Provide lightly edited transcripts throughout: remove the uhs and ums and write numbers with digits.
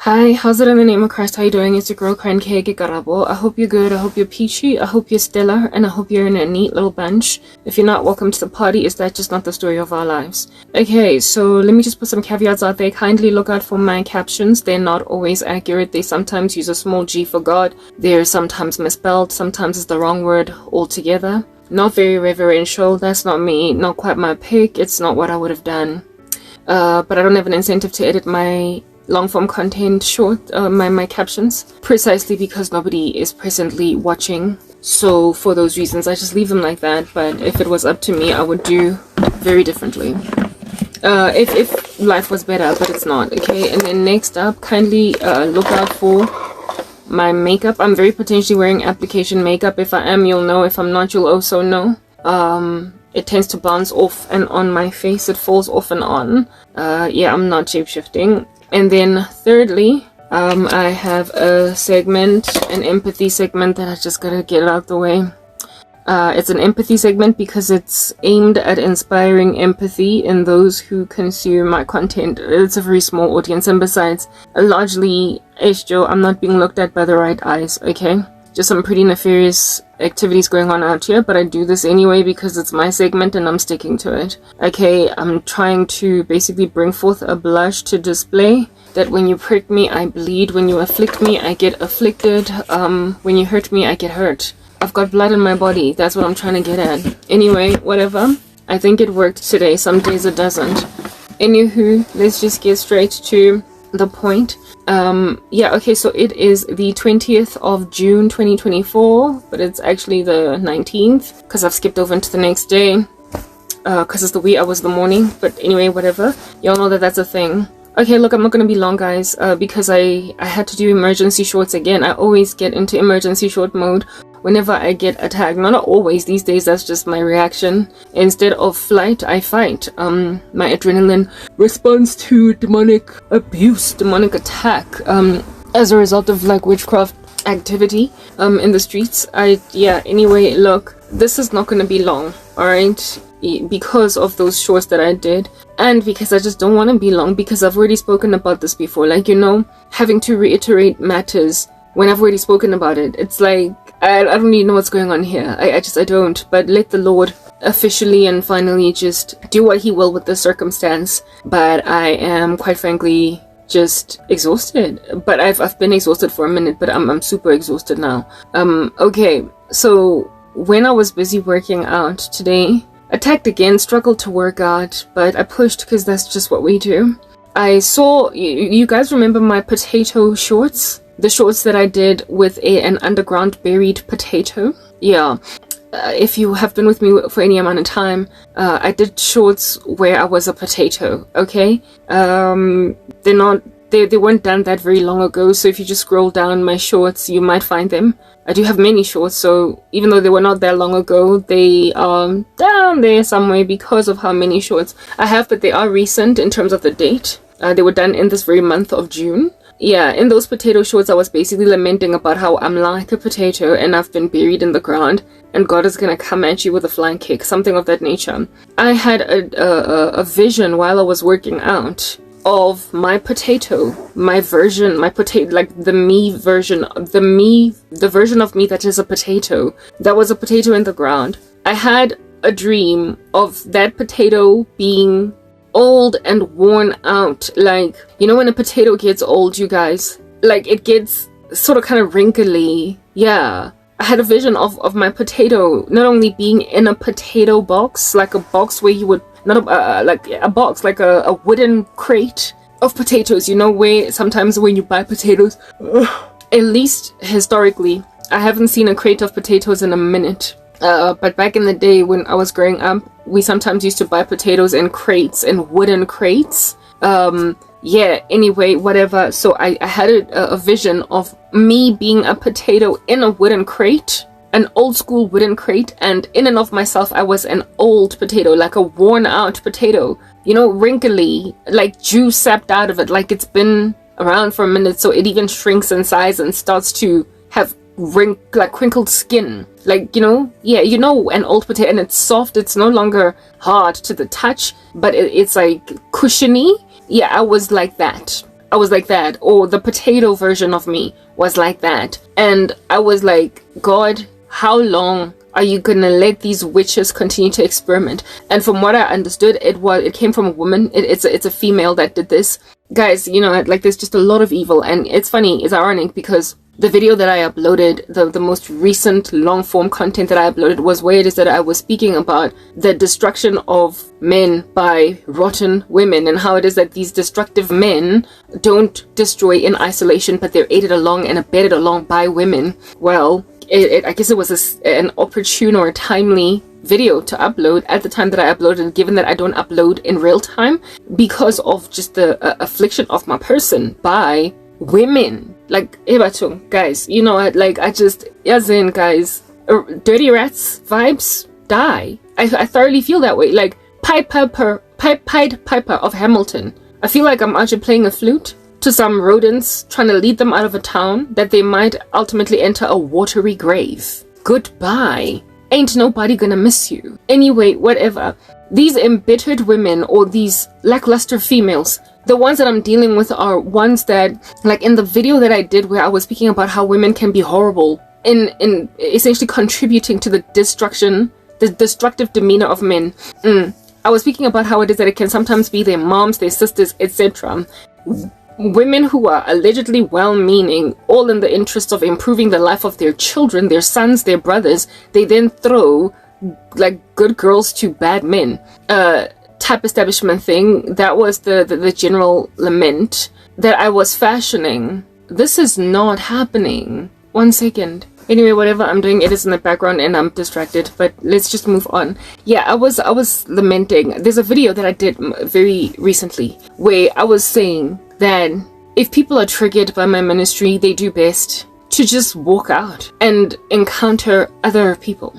Hi, how's it in the name of Christ? How you doing? It's your girl Karabo. I hope you're good. I hope you're peachy. I hope you're stellar, and I hope you're in a neat little bunch. If you're not, welcome to the party. Is that just not the story of our lives? Okay, so let me just put some caveats out there. Kindly look out for my captions. They're not always accurate. They sometimes use a small G for God. They're sometimes misspelled. Sometimes it's the wrong word altogether. Not very reverential. That's not me. Not quite my pick. It's not what I would have done. But I don't have an incentive to edit my long form content short, my captions, precisely because nobody is presently watching. So for those reasons, I just leave them like that. But if it was up to me, I would do very differently. If life was better, but it's not. Okay, and then next up, kindly look out for my makeup. I'm very potentially wearing application makeup. If I am, you'll know. If I'm not, you'll also know. It tends to bounce off and on my face. It falls off and on. Yeah, I'm not shape-shifting. And then thirdly, I have a segment, an empathy segment that I just gotta get out the way. It's an empathy segment because it's aimed at inspiring empathy in those who consume my content. It's a very small audience, and besides, largely, Joe, I'm not being looked at by the right eyes, okay? Just some pretty nefarious activities going on out here, but I do this anyway because it's my segment and I'm sticking to it. Okay, I'm trying to basically bring forth a blush to display that when you prick me, I bleed. When you afflict me, I get afflicted. When you hurt me, I get hurt. I've got blood in my body. That's what I'm trying to get at. Anyway, whatever. I think it worked today. Some days it doesn't. Anywho, let's just get straight to the point. Yeah, okay, so it is the 20th of June 2024, but it's actually the 19th because I've skipped over into the next day because it's the wee hours of the morning. But anyway, whatever, y'all know that that's a thing. Okay, look, I'm not gonna be long, guys, because I had to do emergency shorts again. I always get into emergency short mode whenever I get attacked. Not always, these days that's just my reaction. Instead of flight, I fight. My adrenaline responds to demonic abuse, demonic attack, as a result of like witchcraft activity in the streets. Yeah, anyway, look, this is not gonna be long, alright? Because of those shorts that I did, and because I just don't want to be long, because I've already spoken about this before. Like, you know, having to reiterate matters when I've already spoken about it. It's like, I don't even know what's going on here. I don't. But let the Lord officially and finally just do what he will with the circumstance. But I am, quite frankly, just exhausted. But I've been exhausted for a minute, but I'm super exhausted now. Okay, so when I was busy working out today, attacked again, struggled to work out, but I pushed because that's just what we do. I saw, you guys remember my potato shorts? The shorts that I did with an underground buried potato? Yeah. If you have been with me for any amount of time, I did shorts where I was a potato, okay? They weren't done that very long ago, so if you just scroll down my shorts, you might find them. I do have many shorts, so even though they were not that long ago, they are down there somewhere because of how many shorts I have, but they are recent in terms of the date. They were done in this very month of June. Yeah, in those potato shorts, I was basically lamenting about how I'm like a potato and I've been buried in the ground and God is gonna come at you with a flying kick, something of that nature. I had a vision while I was working out of my potato, like the version of me that is a potato, that was a potato in the ground. I had a dream of that potato being old and worn out. Like, you know when a potato gets old, you guys, like it gets sort of kind of wrinkly. Yeah, I had a vision of my potato not only being in a potato box, like a box where you would not like a box, like a wooden crate of potatoes, you know, where sometimes when you buy potatoes, at least historically, I haven't seen a crate of potatoes in a minute. But back in the day when I was growing up, we sometimes used to buy potatoes in crates, in wooden crates. Yeah, anyway, whatever. So I had a vision of me being a potato in a wooden crate, an old school wooden crate, and in and of myself, I was an old potato, like a worn out potato, you know, wrinkly, like juice sapped out of it, like it's been around for a minute, so it even shrinks in size and starts to have crinkled skin, like, you know, yeah, you know, an old potato, and it's soft, it's no longer hard to the touch, but it's like cushiony. Yeah, I was like that. I was like that, or the potato version of me was like that. And I was like, God, how long are you gonna let these witches continue to experiment? And from what I understood, it came from a woman. It's a female that did this. Guys, you know, like, there's just a lot of evil. And it's funny, it's ironic, because the video that I uploaded, the most recent long form content that I uploaded, was where it is that I was speaking about the destruction of men by rotten women, and how it is that these destructive men don't destroy in isolation, but they're aided along and abetted along by women. Well, I guess it was an opportune or a timely video to upload at the time that I uploaded, given that I don't upload in real time because of just the affliction of my person by women. Like, guys, you know, like, I just, yazin, guys, dirty rats vibes die. I thoroughly feel that way. Like, Pied Piper of Hamilton. I feel like I'm actually playing a flute to some rodents, trying to lead them out of a town that they might ultimately enter a watery grave. Goodbye. Ain't nobody gonna miss you. Anyway, whatever. These embittered women, or these lackluster females, the ones that I'm dealing with are ones that, like in the video that I did where I was speaking about how women can be horrible in essentially contributing to the destructive demeanor of men. I was speaking about how it is that it can sometimes be their moms, their sisters, etc. Women who are allegedly well-meaning, all in the interest of improving the life of their children, their sons, their brothers, they then throw like good girls to bad men. Type establishment thing. That was the general lament that I was fashioning. This is not happening. 1 second. Anyway, whatever I'm doing, it is in the background and I'm distracted, but let's just move on. Yeah, I was lamenting. There's a video that I did very recently where I was saying that if people are triggered by my ministry, they do best to just walk out and encounter other people.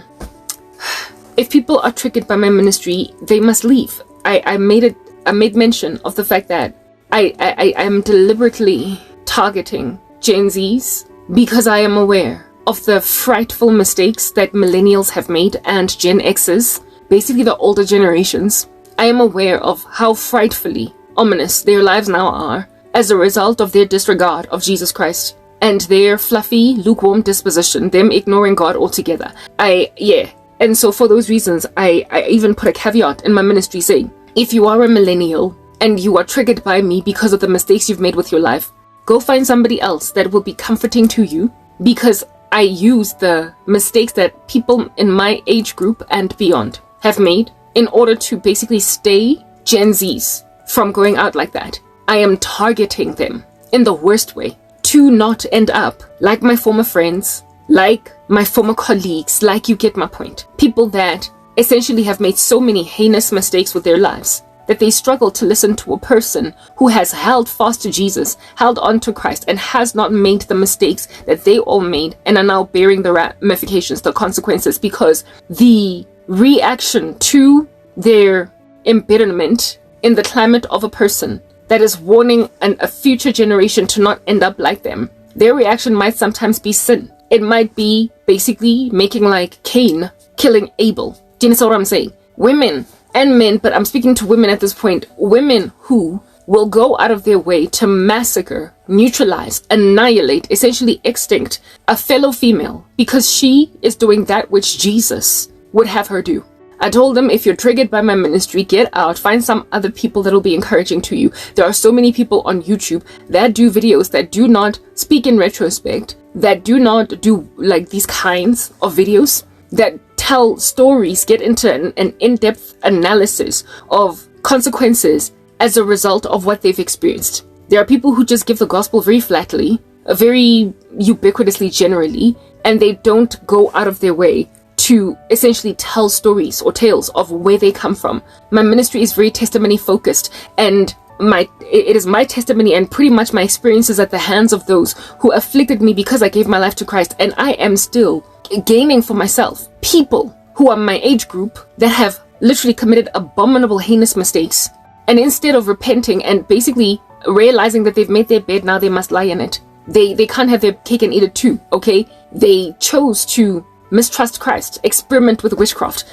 If people are triggered by my ministry, they must leave. I made mention of the fact that I am deliberately targeting Gen Zs because I am aware of the frightful mistakes that millennials have made, and Gen X's, basically the older generations. I am aware of how frightfully ominous their lives now are as a result of their disregard of Jesus Christ and their fluffy, lukewarm disposition, them ignoring God altogether. And so for those reasons, I even put a caveat in my ministry saying, if you are a millennial and you are triggered by me because of the mistakes you've made with your life, go find somebody else that will be comforting to you, because I use the mistakes that people in my age group and beyond have made in order to basically stay Gen Zs from going out like that. I am targeting them in the worst way to not end up like my former friends, like my former colleagues, like, you get my point. People that essentially have made so many heinous mistakes with their lives that they struggle to listen to a person who has held fast to Jesus, held on to Christ, and has not made the mistakes that they all made and are now bearing the ramifications, the consequences, because the reaction to their embitterment in the climate of a person that is warning a future generation to not end up like them, their reaction might sometimes be sin. It might be basically making like Cain killing Abel. Do you understand what I'm saying? Women and men, but I'm speaking to women at this point, women who will go out of their way to massacre, neutralize, annihilate, essentially extinct a fellow female because she is doing that which Jesus would have her do. I told them, if you're triggered by my ministry, get out, find some other people that will be encouraging to you. There are so many people on YouTube that do videos that do not speak in retrospect, that do not do like these kinds of videos, that tell stories, get into an in-depth analysis of consequences as a result of what they've experienced. There are people who just give the gospel very flatly, very ubiquitously generally, and they don't go out of their way to essentially tell stories or tales of where they come from. My ministry is very testimony focused, and it is my testimony and pretty much my experiences at the hands of those who afflicted me because I gave my life to Christ, and I am still gaining for myself people who are my age group that have literally committed abominable, heinous mistakes, and instead of repenting and basically realizing that they've made their bed, now they must lie in it. They can't have their cake and eat it too, okay? They chose to mistrust Christ, experiment with witchcraft,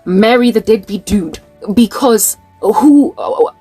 marry the deadbeat dude, because who,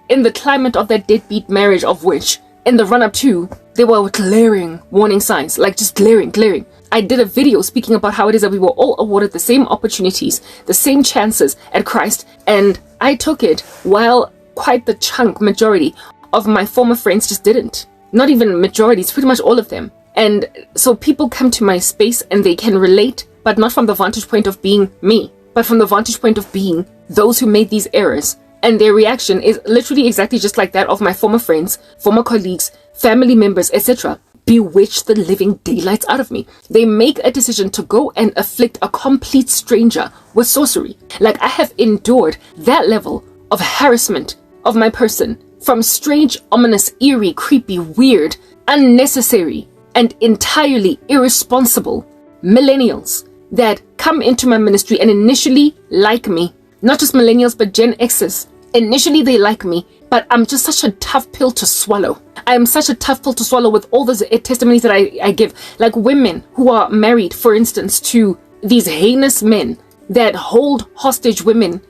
in the climate of that deadbeat marriage, of which in the run-up to, there were glaring warning signs, like just glaring. I did a video speaking about how it is that we were all awarded the same opportunities, the same chances at Christ, and I took it while quite the majority of my former friends just didn't. Not even majority, it's pretty much all of them. And so people come to my space and they can relate, but not from the vantage point of being me, but from the vantage point of being those who made these errors. And their reaction is literally exactly just like that of my former friends, former colleagues, family members, etc. Bewitch the living daylights out of me. They make a decision to go and afflict a complete stranger with sorcery. Like, I have endured that level of harassment of my person from strange, ominous, eerie, creepy, weird, unnecessary, and entirely irresponsible millennials that come into my ministry and initially like me. Not just millennials, but Gen Xers. Initially they like me, but I'm just such a tough pill to swallow. I am such a tough pill to swallow with all those testimonies that I give. Like women who are married, for instance, to these heinous men that hold hostage women.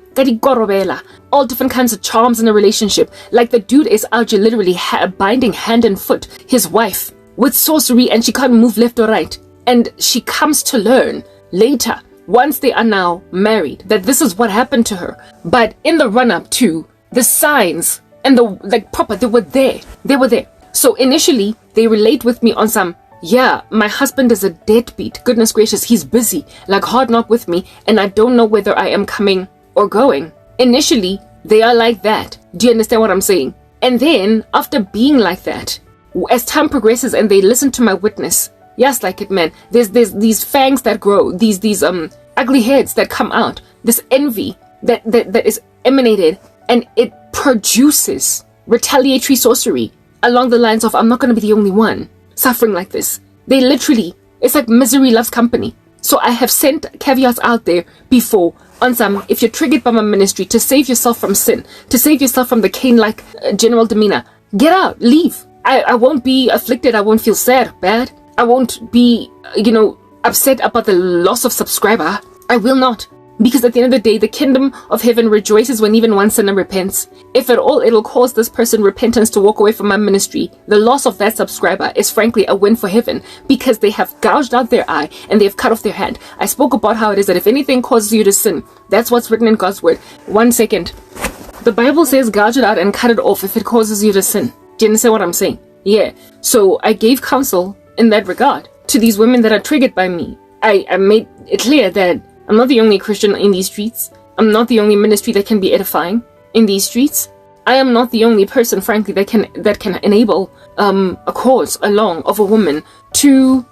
All different kinds of charms in a relationship. Like the dude is out here literally binding hand and foot his wife with sorcery, and she can't move left or right. And she comes to learn later, once they are now married, that this is what happened to her. But in the run-up to the signs and they were there. They were there. So initially, they relate with me on some, yeah, my husband is a deadbeat. Goodness gracious, he's busy, like hard knock with me, and I don't know whether I am coming or going. Initially, they are like that. Do you understand what I'm saying? And then, after being like that, as time progresses and they listen to my witness, yes, like it, man, there's these fangs that grow, these ugly heads that come out, this envy that is emanated, and it produces retaliatory sorcery along the lines of, I'm not going to be the only one suffering like this. They literally, it's like misery loves company. So I have sent caveats out there before on some, if you're triggered by my ministry, to save yourself from sin, to save yourself from the Cain-like general demeanor, get out, leave. I won't be afflicted. I won't feel sad, bad. I won't be, upset about the loss of subscriber. I will not. Because at the end of the day, the kingdom of heaven rejoices when even one sinner repents. If at all it'll cause this person repentance to walk away from my ministry, the loss of that subscriber is frankly a win for heaven, because they have gouged out their eye and they have cut off their hand. I spoke about how it is that if anything causes you to sin, that's what's written in God's word. 1 second. The Bible says gouge it out and cut it off if it causes you to sin. Do you understand what I'm saying? Yeah. So I gave counsel in that regard to these women that are triggered by me. I made it clear that I'm not the only Christian in these streets. I'm not the only ministry that can be edifying in these streets. I am not the only person, frankly, that can enable a cause along of a woman to,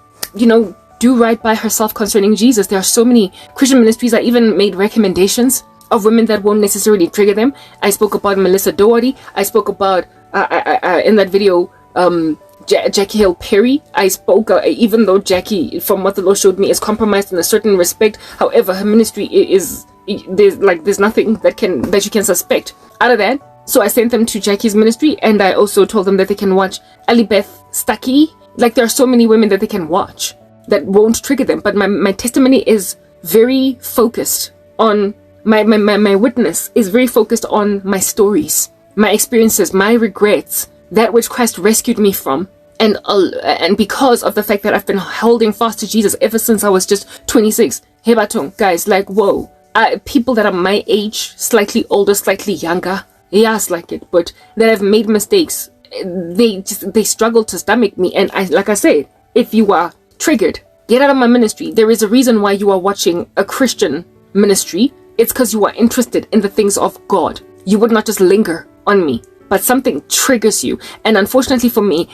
do right by herself concerning Jesus. There are so many Christian ministries that even made recommendations of women that won't necessarily trigger them. I spoke about Melissa Doherty. I spoke about in that video Jackie Hill Perry. I spoke, even though Jackie, from what the Lord showed me, is compromised in a certain respect. However, her ministry is there's nothing that you can suspect out of that. So I sent them to Jackie's ministry, and I also told them that they can watch Alibeth Stuckey. Like, there are so many women that they can watch that won't trigger them. But my testimony is very focused on my witness is very focused on my stories, my experiences, my regrets, that which Christ rescued me from. And because of the fact that I've been holding fast to Jesus ever since I was just 26. Hey, Batong, guys, like, whoa. People that are my age, slightly older, slightly younger, yes, like it, but that have made mistakes, they struggle to stomach me. And like I said, if you are triggered, get out of my ministry. There is a reason why you are watching a Christian ministry. It's because you are interested in the things of God. You would not just linger on me. But something triggers you. And unfortunately for me,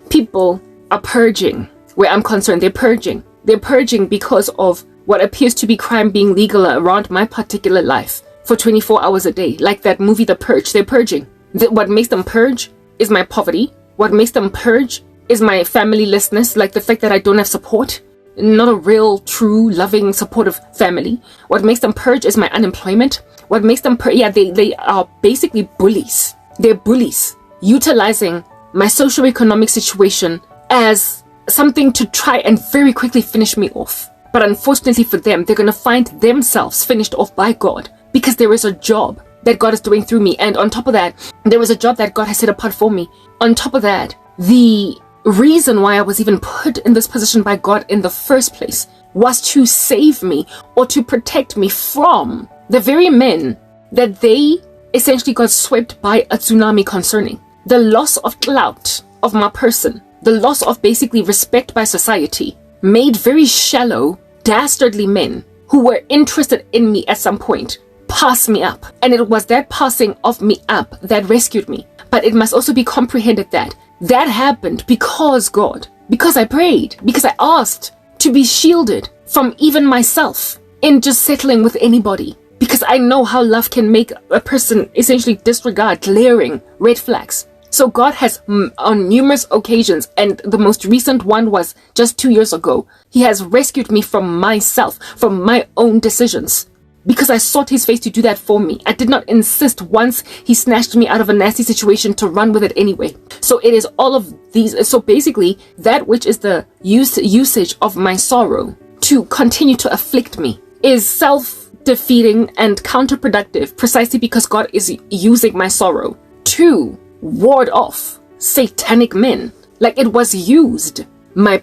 people are purging. Where I'm concerned, they're purging. They're purging because of what appears to be crime being legal around my particular life for 24 hours a day. Like that movie, The Purge. They're purging. What makes them purge is my poverty. What makes them purge is my familylessness. Like the fact that I don't have support. Not a real, true, loving, supportive family. What makes them purge is my unemployment. What makes them they are basically bullies. They're bullies, utilizing my socioeconomic situation as something to try and very quickly finish me off. But unfortunately for them, they're going to find themselves finished off by God, because there is a job that God is doing through me. And on top of that, there was a job that God has set apart for me. On top of that, the reason why I was even put in this position by God in the first place was to save me or to protect me from the very men that they essentially got swept by a tsunami concerning. The loss of clout of my person, the loss of basically respect by society, made very shallow, dastardly men who were interested in me at some point pass me up. And it was that passing of me up that rescued me. But it must also be comprehended that that happened because God, because I prayed, because I asked to be shielded from even myself in just settling with anybody. Because I know how love can make a person essentially disregard glaring red flags. So God has on numerous occasions, and the most recent one was just 2 years ago, he has rescued me from myself, from my own decisions. Because I sought his face to do that for me. I did not insist once he snatched me out of a nasty situation to run with it anyway. So it is all of these. So basically, that which is the usage of my sorrow to continue to afflict me is self-defeating and counterproductive, precisely because God is using my sorrow to ward off satanic men. Like it was used. My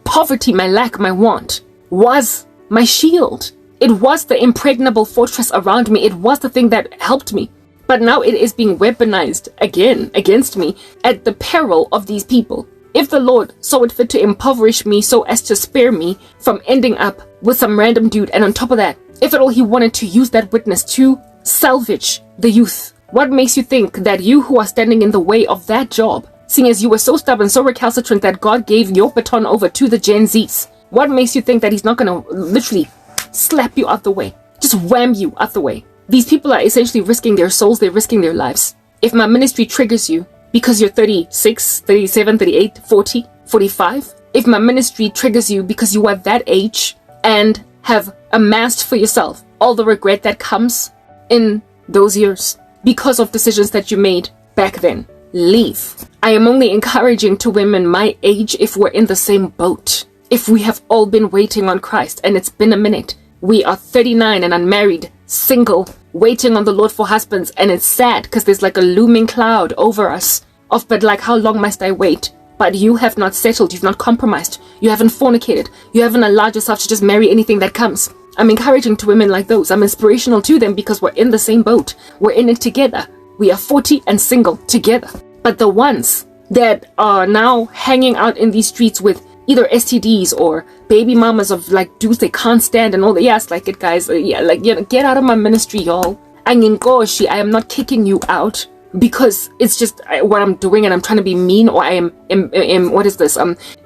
poverty, my lack, my want was my shield. It was the impregnable fortress around me. It was the thing that helped me. But now it is being weaponized again against me at the peril of these people. If the Lord saw it fit to impoverish me so as to spare me from ending up with some random dude, and on top of that, if at all he wanted to use that witness to salvage the youth, what makes you think that you who are standing in the way of that job, seeing as you were so stubborn, so recalcitrant that God gave your baton over to the Gen Zs, what makes you think that he's not going to literally slap you out the way? Just wham you out the way. These people are essentially risking their souls. They're risking their lives. If my ministry triggers you because you're 36, 37, 38, 40, 45, if my ministry triggers you because you are that age and have amassed for yourself all the regret that comes in those years because of decisions that you made back then, leave. I am only encouraging to women my age if we're in the same boat. If we have all been waiting on Christ and it's been a minute, we are 39 and unmarried, single, waiting on the Lord for husbands, and it's sad because there's like a looming cloud over us of, but like, how long must I wait? But you have not settled, you've not compromised, you haven't fornicated, you haven't allowed yourself to just marry anything that comes. I'm encouraging to women like those. I'm inspirational to them because we're in the same boat. We're in it together. We are 40 and single together. But the ones that are now hanging out in these streets with either STDs or baby mamas of like dudes they can't stand and all that. Yes, like it, guys. Get out of my ministry, y'all. I am not kicking you out because it's just what I'm doing and I'm trying to be mean, or I am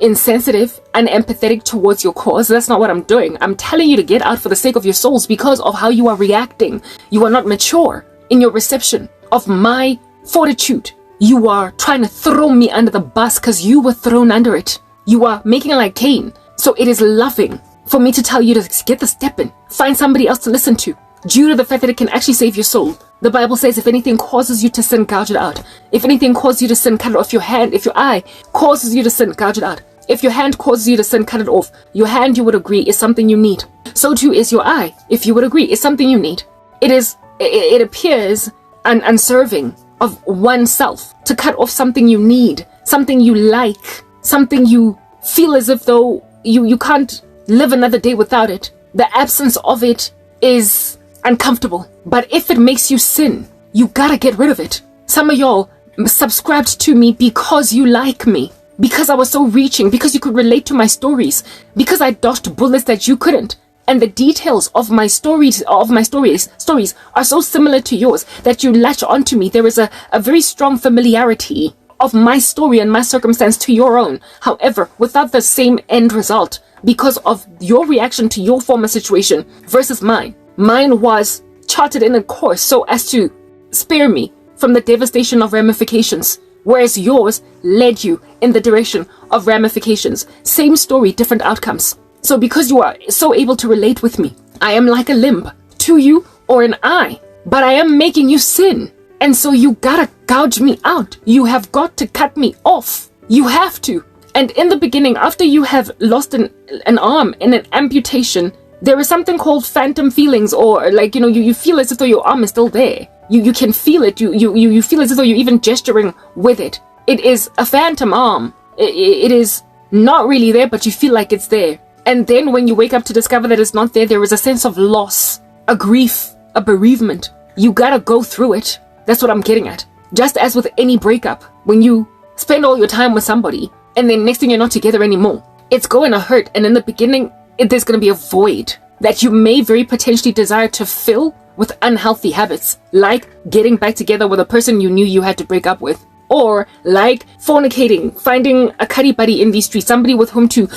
insensitive and empathetic towards your cause. That's not what I'm doing. I'm telling you to get out for the sake of your souls because of how you are reacting. You are not mature in your reception of my fortitude. You are trying to throw me under the bus because you were thrown under it. You are making it like Cain. So it is loving for me to tell you to get the step in. Find somebody else to listen to, due to the fact that it can actually save your soul. The Bible says if anything causes you to sin, gouge it out. If anything causes you to sin, cut it off your hand. If your eye causes you to sin, gouge it out. If your hand causes you to sin, cut it off. Your hand, you would agree, is something you need. So too is your eye, if you would agree, is something you need. It appears unserving of oneself to cut off something you need, something you like, something you feel as if though you can't live another day without it. The absence of it is uncomfortable. But if it makes you sin, you gotta get rid of it. Some of y'all subscribed to me because you like me, because I was so reaching, because you could relate to my stories, because I dodged bullets that you couldn't. And the details of my stories are so similar to yours that you latch onto me. There is a very strong familiarity of my story and my circumstance to your own. However, without the same end result, because of your reaction to your former situation versus mine. Mine was charted in a course so as to spare me from the devastation of ramifications, whereas yours led you in the direction of ramifications. Same story, different outcomes. So because you are so able to relate with me, I am like a limb to you or an eye, but I am making you sin. And so you gotta gouge me out. You have got to cut me off. You have to. And in the beginning, after you have lost an arm in an amputation There is something called phantom feelings, or like, you feel as if though your arm is still there. You can feel it. You feel as if though you're even gesturing with it. It is a phantom arm. It is not really there, but you feel like it's there. And then when you wake up to discover that it's not there, there is a sense of loss, a grief, a bereavement. You gotta go through it. That's what I'm getting at. Just as with any breakup, when you spend all your time with somebody and then next thing you're not together anymore, it's going to hurt. And in the beginning, there's going to be a void that you may very potentially desire to fill with unhealthy habits, like getting back together with a person you knew you had to break up with, or like fornicating, finding a cuddy buddy in the street, somebody with whom to,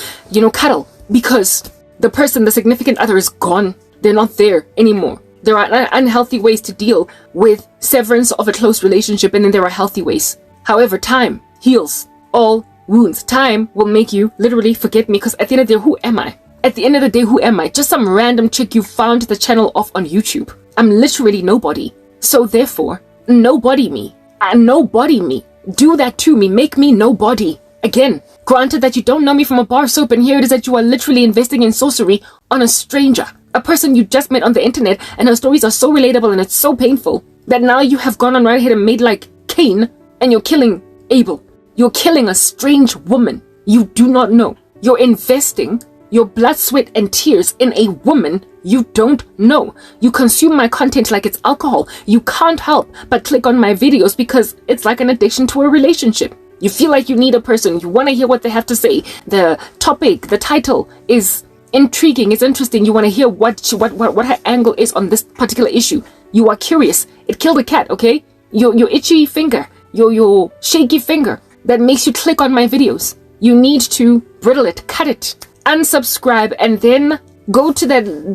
cuddle, because the person, the significant other, is gone. They're not there anymore. There are unhealthy ways to deal with severance of a close relationship, and then there are healthy ways. However, time heals all wounds. Time will make you literally forget me, because at the end of the day, who am I? At the end of the day, who am I? Just some random chick you found the channel of on YouTube. I'm literally nobody. So therefore, nobody me. Nobody me. Do that to me. Make me nobody. Again, granted that you don't know me from a bar of soap, and here it is that you are literally investing in sorcery on a stranger. A person you just met on the internet, and her stories are so relatable and it's so painful that now you have gone on right ahead and made like Cain, and you're killing Abel. You're killing a strange woman you do not know. You're investing your blood, sweat, and tears in a woman you don't know. You consume my content like it's alcohol. You can't help but click on my videos because it's like an addiction to a relationship. You feel like you need a person. You want to hear what they have to say. The topic, the title is intriguing, it's interesting. You want to hear what her angle is on this particular issue. You are curious. It killed a cat, okay? Your itchy finger, your shaky finger that makes you click on my videos. You need to brittle it, cut it, unsubscribe, and then go to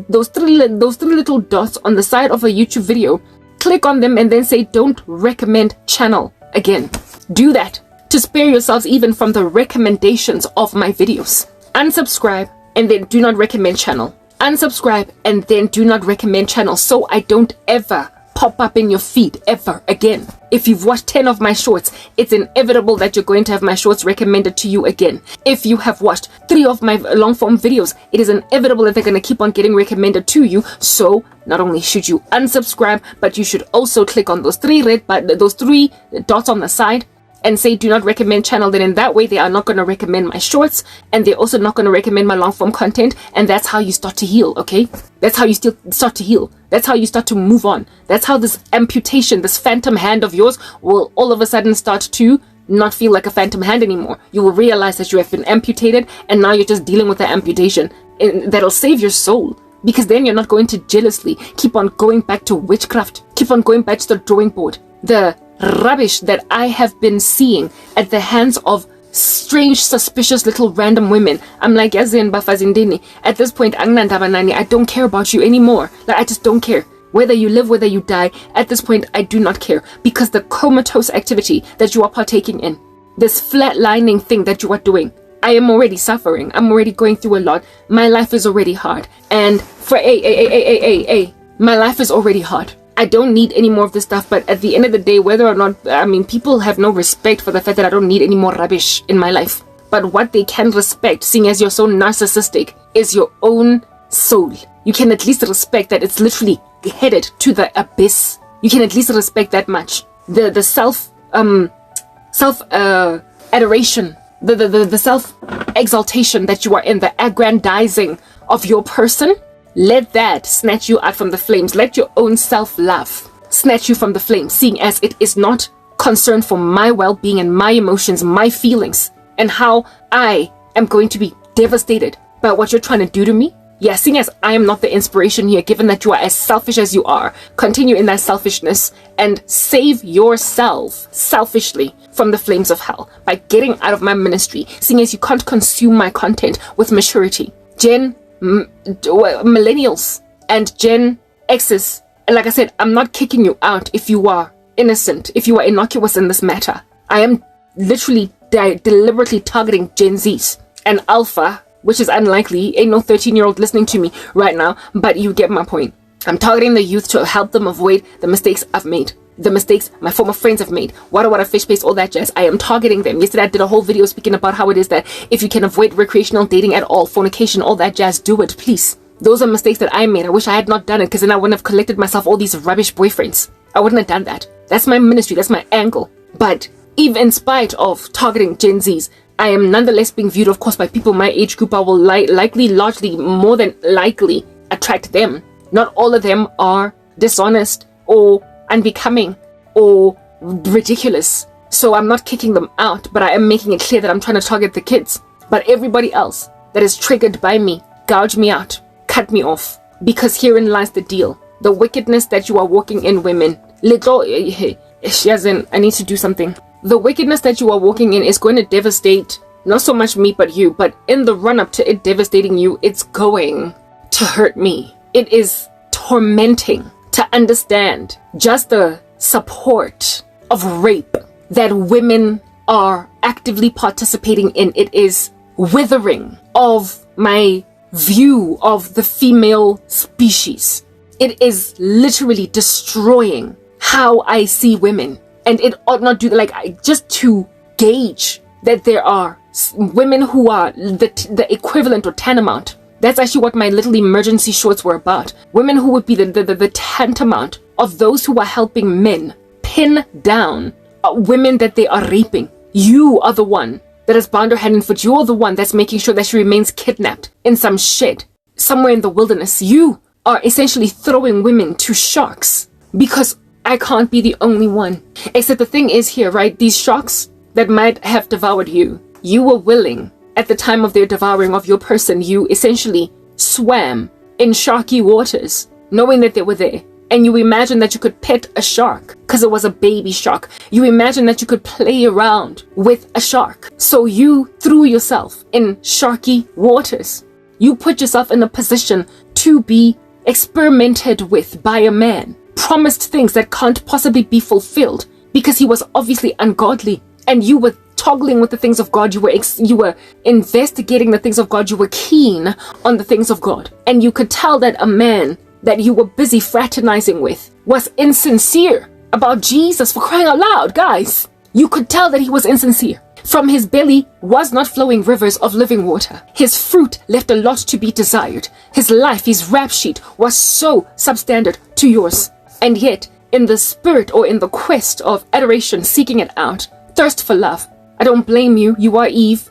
those three little dots on the side of a YouTube video. Click on them and then say don't recommend channel again. Do that to spare yourselves even from the recommendations of my videos. Unsubscribe and then do not recommend channel. Unsubscribe and then do not recommend channel, so I don't ever pop up in your feed ever again. If you've watched 10 of my shorts, it's inevitable that you're going to have my shorts recommended to you again. If you have watched 3 of my long form videos, it is inevitable that they're going to keep on getting recommended to you. So not only should you unsubscribe, but you should also click on those 3 dots on the side and say do not recommend channel. Then in that way they are not going to recommend my shorts, and they're also not going to recommend my long form content. And that's how you start to heal, okay? That's how you still start to heal. That's how you start to move on. That's how this amputation, this phantom hand of yours will all of a sudden start to not feel like a phantom hand anymore. You will realize that you have been amputated, and now you're just dealing with the amputation, and that'll save your soul. Because then you're not going to jealously keep on going back to witchcraft, keep on going back to the drawing board. The rubbish that I have been seeing at the hands of strange, suspicious little random women. I'm like, Yazin Bafazindini. At this point, I don't care about you anymore. Like, I just don't care. Whether you live, whether you die, at this point, I do not care. Because the comatose activity that you are partaking in, this flatlining thing that you are doing, I am already suffering. I'm already going through a lot. My life is already hard. And for my life is already hard. I don't need any more of this stuff, but at the end of the day, whether or not, people have no respect for the fact that I don't need any more rubbish in my life. But what they can respect, seeing as you're so narcissistic, is your own soul. You can at least respect that it's literally headed to the abyss. You can at least respect that much. The self adoration, the self exaltation that you are in, the aggrandizing of your person. Let that snatch you out from the flames. Let your own self-love snatch you from the flames, seeing as it is not concerned for my well-being and my emotions, my feelings, and how I am going to be devastated by what you're trying to do to me. Yeah, seeing as I am not the inspiration here, given that you are as selfish as you are, continue in that selfishness and save yourself selfishly from the flames of hell by getting out of my ministry, seeing as you can't consume my content with maturity. Millennials and Gen X's, and like I said, I'm not kicking you out if you are innocent, if you are innocuous in this matter. I am literally deliberately targeting Gen Z's and Alpha, which is unlikely. Ain't no 13-year-old listening to me right now, but you get my point. I'm targeting the youth to help them avoid the mistakes I've made, the mistakes my former friends have made. Wada fish paste, all that jazz. I am targeting them. Yesterday I did a whole video speaking about how it is that if you can avoid recreational dating at all, fornication, all that jazz, do it, please. Those are mistakes that I made. I wish I had not done it, because then I wouldn't have collected myself all these rubbish boyfriends. I wouldn't have done that. That's my ministry. That's my angle. But even in spite of targeting Gen Zs, I am nonetheless being viewed, of course, by people my age group. I will likely, largely, more than likely attract them. Not all of them are dishonest or unbecoming or ridiculous. So I'm not kicking them out, but I am making it clear that I'm trying to target the kids. But everybody else that is triggered by me, gouge me out, cut me off. Because herein lies the deal. The wickedness that you are walking in, women. I need to do something. The wickedness that you are walking in is going to devastate not so much me but you. But in the run-up to it devastating you, it's going to hurt me. It is tormenting to understand just the support of rape that women are actively participating in. It is withering of my view of the female species. It is literally destroying how I see women. And it ought not do that, just to gauge that there are women who are the equivalent or tantamount. That's actually what my little emergency shorts were about. Women who would be the tantamount of those who are helping men pin down women that they are raping. You are the one that has bound her hand and foot. You're the one that's making sure that she remains kidnapped in some shed somewhere in the wilderness. You are essentially throwing women to sharks, because I can't be the only one. Except the thing is here, right? These sharks that might have devoured you, you were willing at the time of their devouring of your person. You essentially swam in sharky waters, knowing that they were there. And you imagine that you could pet a shark because it was a baby shark. You imagine that you could play around with a shark. So you threw yourself in sharky waters. You put yourself in a position to be experimented with by a man. Promised things that can't possibly be fulfilled because he was obviously ungodly. And you were toggling with the things of God. You were investigating the things of God. You were keen on the things of God. And you could tell that a man that you were busy fraternizing with was insincere about Jesus. For crying out loud, guys. You could tell that he was insincere. From his belly was not flowing rivers of living water. His fruit left a lot to be desired. His life, his rap sheet was so substandard to yours. And yet, in the spirit or in the quest of adoration, seeking it out, thirst for love, I don't blame you. You are Eve.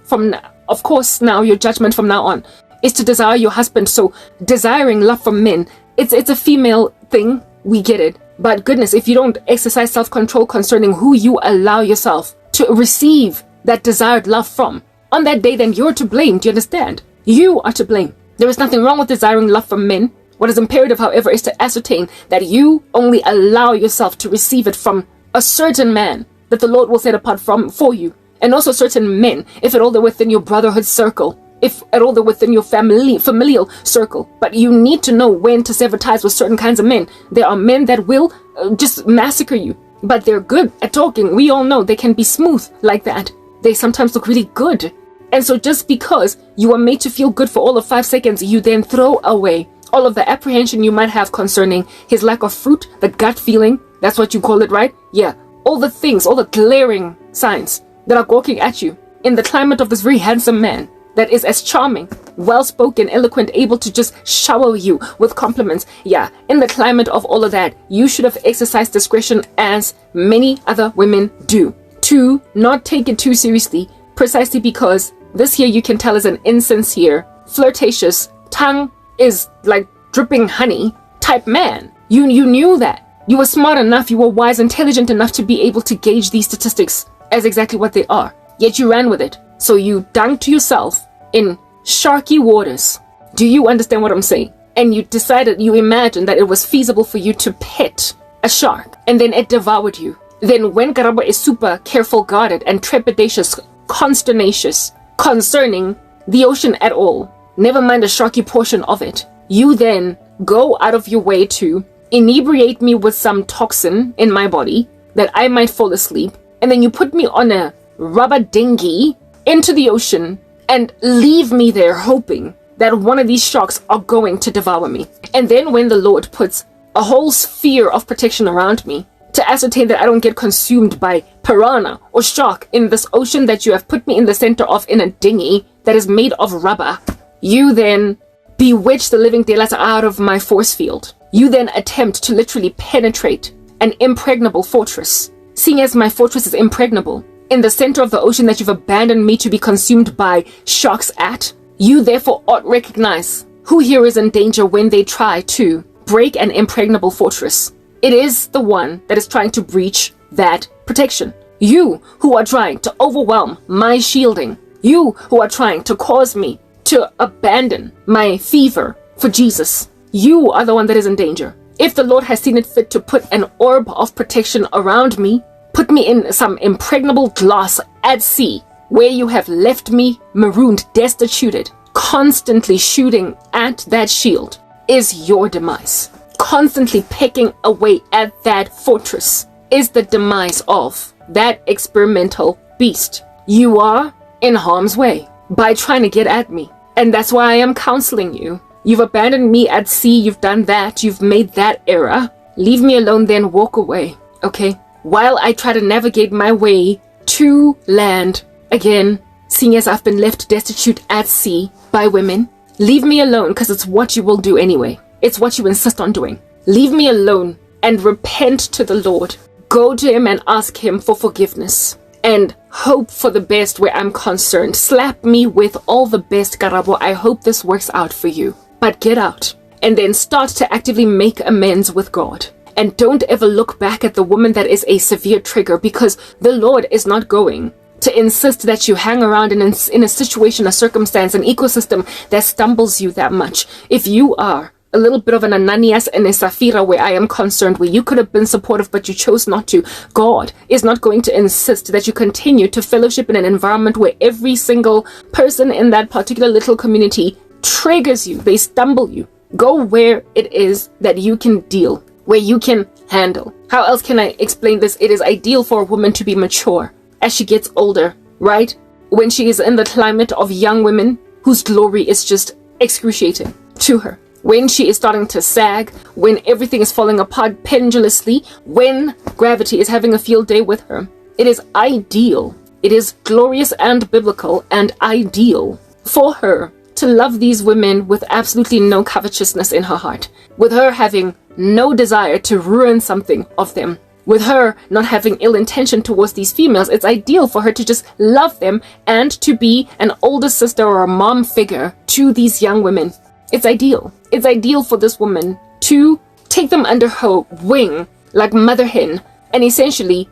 Of course, now your judgment from now on is to desire your husband. So desiring love from men, it's a female thing. We get it. But goodness, if you don't exercise self-control concerning who you allow yourself to receive that desired love from, on that day, then you're to blame. Do you understand? You are to blame. There is nothing wrong with desiring love from men. What is imperative, however, is to ascertain that you only allow yourself to receive it from a certain man that the Lord will set apart for you. And also certain men, if at all they're within your brotherhood circle, if at all they're within your familial circle. But you need to know when to sever ties with certain kinds of men. There are men that will just massacre you, but they're good at talking. We all know they can be smooth like that. They sometimes look really good. And so just because you are made to feel good for all of 5 seconds, you then throw away all of the apprehension you might have concerning his lack of fruit, the gut feeling, that's what you call it, right? Yeah, all the things, all the glaring signs that are gawking at you in the climate of this very handsome man that is as charming, well-spoken, eloquent, able to just shower you with compliments. Yeah, in the climate of all of that, you should have exercised discretion as many other women do, to not take it too seriously, precisely because this here you can tell is an insincere, flirtatious, tongue is like dripping honey type man. You knew that. You were smart enough, you were wise, intelligent enough to be able to gauge these statistics as exactly what they are. Yet you ran with it. So you dunked yourself in sharky waters. Do you understand what I'm saying? And you decided, you imagined that it was feasible for you to pet a shark, and then it devoured you. Then when Karabo is super careful, guarded, and trepidatious, consternacious concerning the ocean at all, never mind the sharky portion of it, you then go out of your way to inebriate me with some toxin in my body that I might fall asleep, and then you put me on a rubber dinghy into the ocean and leave me there hoping that one of these sharks are going to devour me. And then when the Lord puts a whole sphere of protection around me to ascertain that I don't get consumed by piranha or shark in this ocean that you have put me in the center of in a dinghy that is made of rubber, you then bewitch the living daylights out of my force field. You then attempt to literally penetrate an impregnable fortress. Seeing as my fortress is impregnable, in the center of the ocean that you've abandoned me to be consumed by sharks at, you therefore ought recognize who here is in danger when they try to break an impregnable fortress. It is the one that is trying to breach that protection. You who are trying to overwhelm my shielding. You who are trying to cause me to abandon my fever for Jesus. You are the one that is in danger. If the Lord has seen it fit to put an orb of protection around me, put me in some impregnable glass at sea, where you have left me marooned, destituted, constantly shooting at that shield, is your demise. Constantly pecking away at that fortress is the demise of that experimental beast. You are in harm's way by trying to get at me. And that's why I am counseling you. You've abandoned me at sea. You've done that. You've made that error. Leave me alone, then walk away. Okay? While I try to navigate my way to land again, seeing as I've been left destitute at sea by women, leave me alone, because it's what you will do anyway. It's what you insist on doing. Leave me alone and repent to the Lord. Go to him and ask him for forgiveness and hope for the best where I'm concerned. Slap me with all the best, Karabo. I hope this works out for you. But get out and then start to actively make amends with God. And don't ever look back at the woman that is a severe trigger, because the Lord is not going to insist that you hang around in a situation, a circumstance, an ecosystem that stumbles you that much. If you are a little bit of an Ananias and a Sapphira where I am concerned, where you could have been supportive but you chose not to, God is not going to insist that you continue to fellowship in an environment where every single person in that particular little community triggers you, they stumble you. Go where it is that you can deal, where you can handle. How else can I explain this? It is ideal for a woman to be mature as she gets older, right? When she is in the climate of young women whose glory is just excruciating to her. When she is starting to sag, when everything is falling apart pendulously, when gravity is having a field day with her. It is ideal. It is glorious and biblical and ideal for her to love these women with absolutely no covetousness in her heart, with her having no desire to ruin something of them, with her not having ill intention towards these females. It's ideal for her to just love them and to be an older sister or a mom figure to these young women. It's ideal. It's ideal for this woman to take them under her wing like mother hen and essentially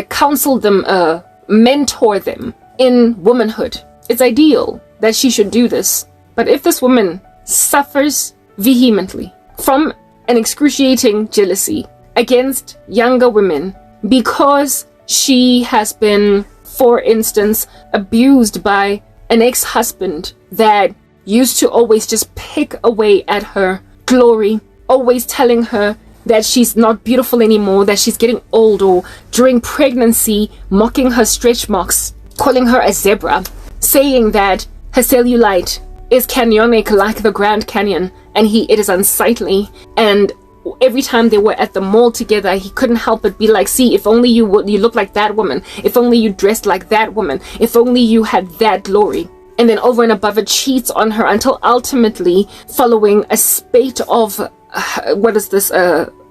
counsel them, mentor them in womanhood. It's ideal that she should do this. But if this woman suffers vehemently from an excruciating jealousy against younger women because she has been, for instance, abused by an ex-husband that used to always just pick away at her glory, always telling her that she's not beautiful anymore, that she's getting old, or during pregnancy, mocking her stretch marks, calling her a zebra, saying that her cellulite is canyonic like the Grand Canyon, and it is unsightly. And every time they were at the mall together, he couldn't help but be like, see, if only you look like that woman, if only you dressed like that woman, if only you had that glory. And then over and above it, cheats on her until ultimately, following a spate of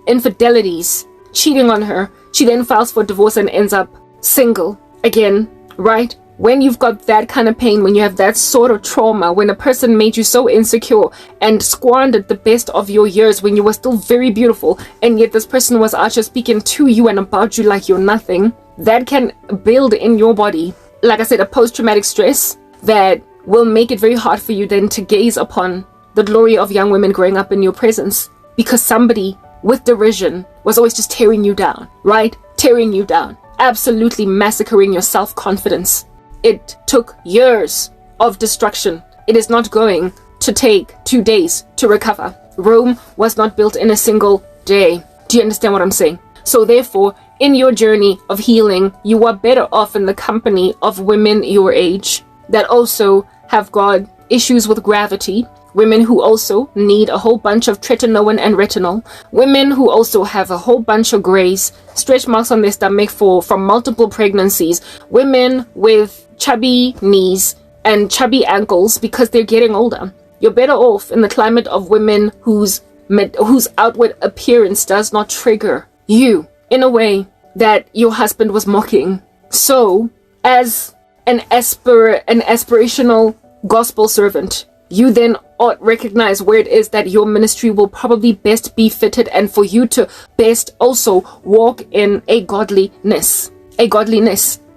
infidelities, cheating on her, she then files for divorce and ends up single again, right? When you've got that kind of pain, when you have that sort of trauma, when a person made you so insecure and squandered the best of your years when you were still very beautiful, and yet this person was out just speaking to you and about you like you're nothing, that can build in your body, like I said, a post-traumatic stress that will make it very hard for you then to gaze upon the glory of young women growing up in your presence, because somebody with derision was always just tearing you down, right? Tearing you down, absolutely massacring your self-confidence. It took years of destruction. It is not going to take 2 days to recover. Rome was not built in a single day. Do you understand what I'm saying? So therefore, in your journey of healing, you are better off in the company of women your age that also have got issues with gravity, women who also need a whole bunch of tretinoin and retinol, women who also have a whole bunch of grays, stretch marks on their stomach from multiple pregnancies, women with chubby knees and chubby ankles because they're getting older. You're better off in the climate of women whose outward appearance does not trigger you in a way that your husband was mocking. So, as an aspirational gospel servant, you then ought recognize where it is that your ministry will probably best be fitted, and for you to best also walk in a godliness.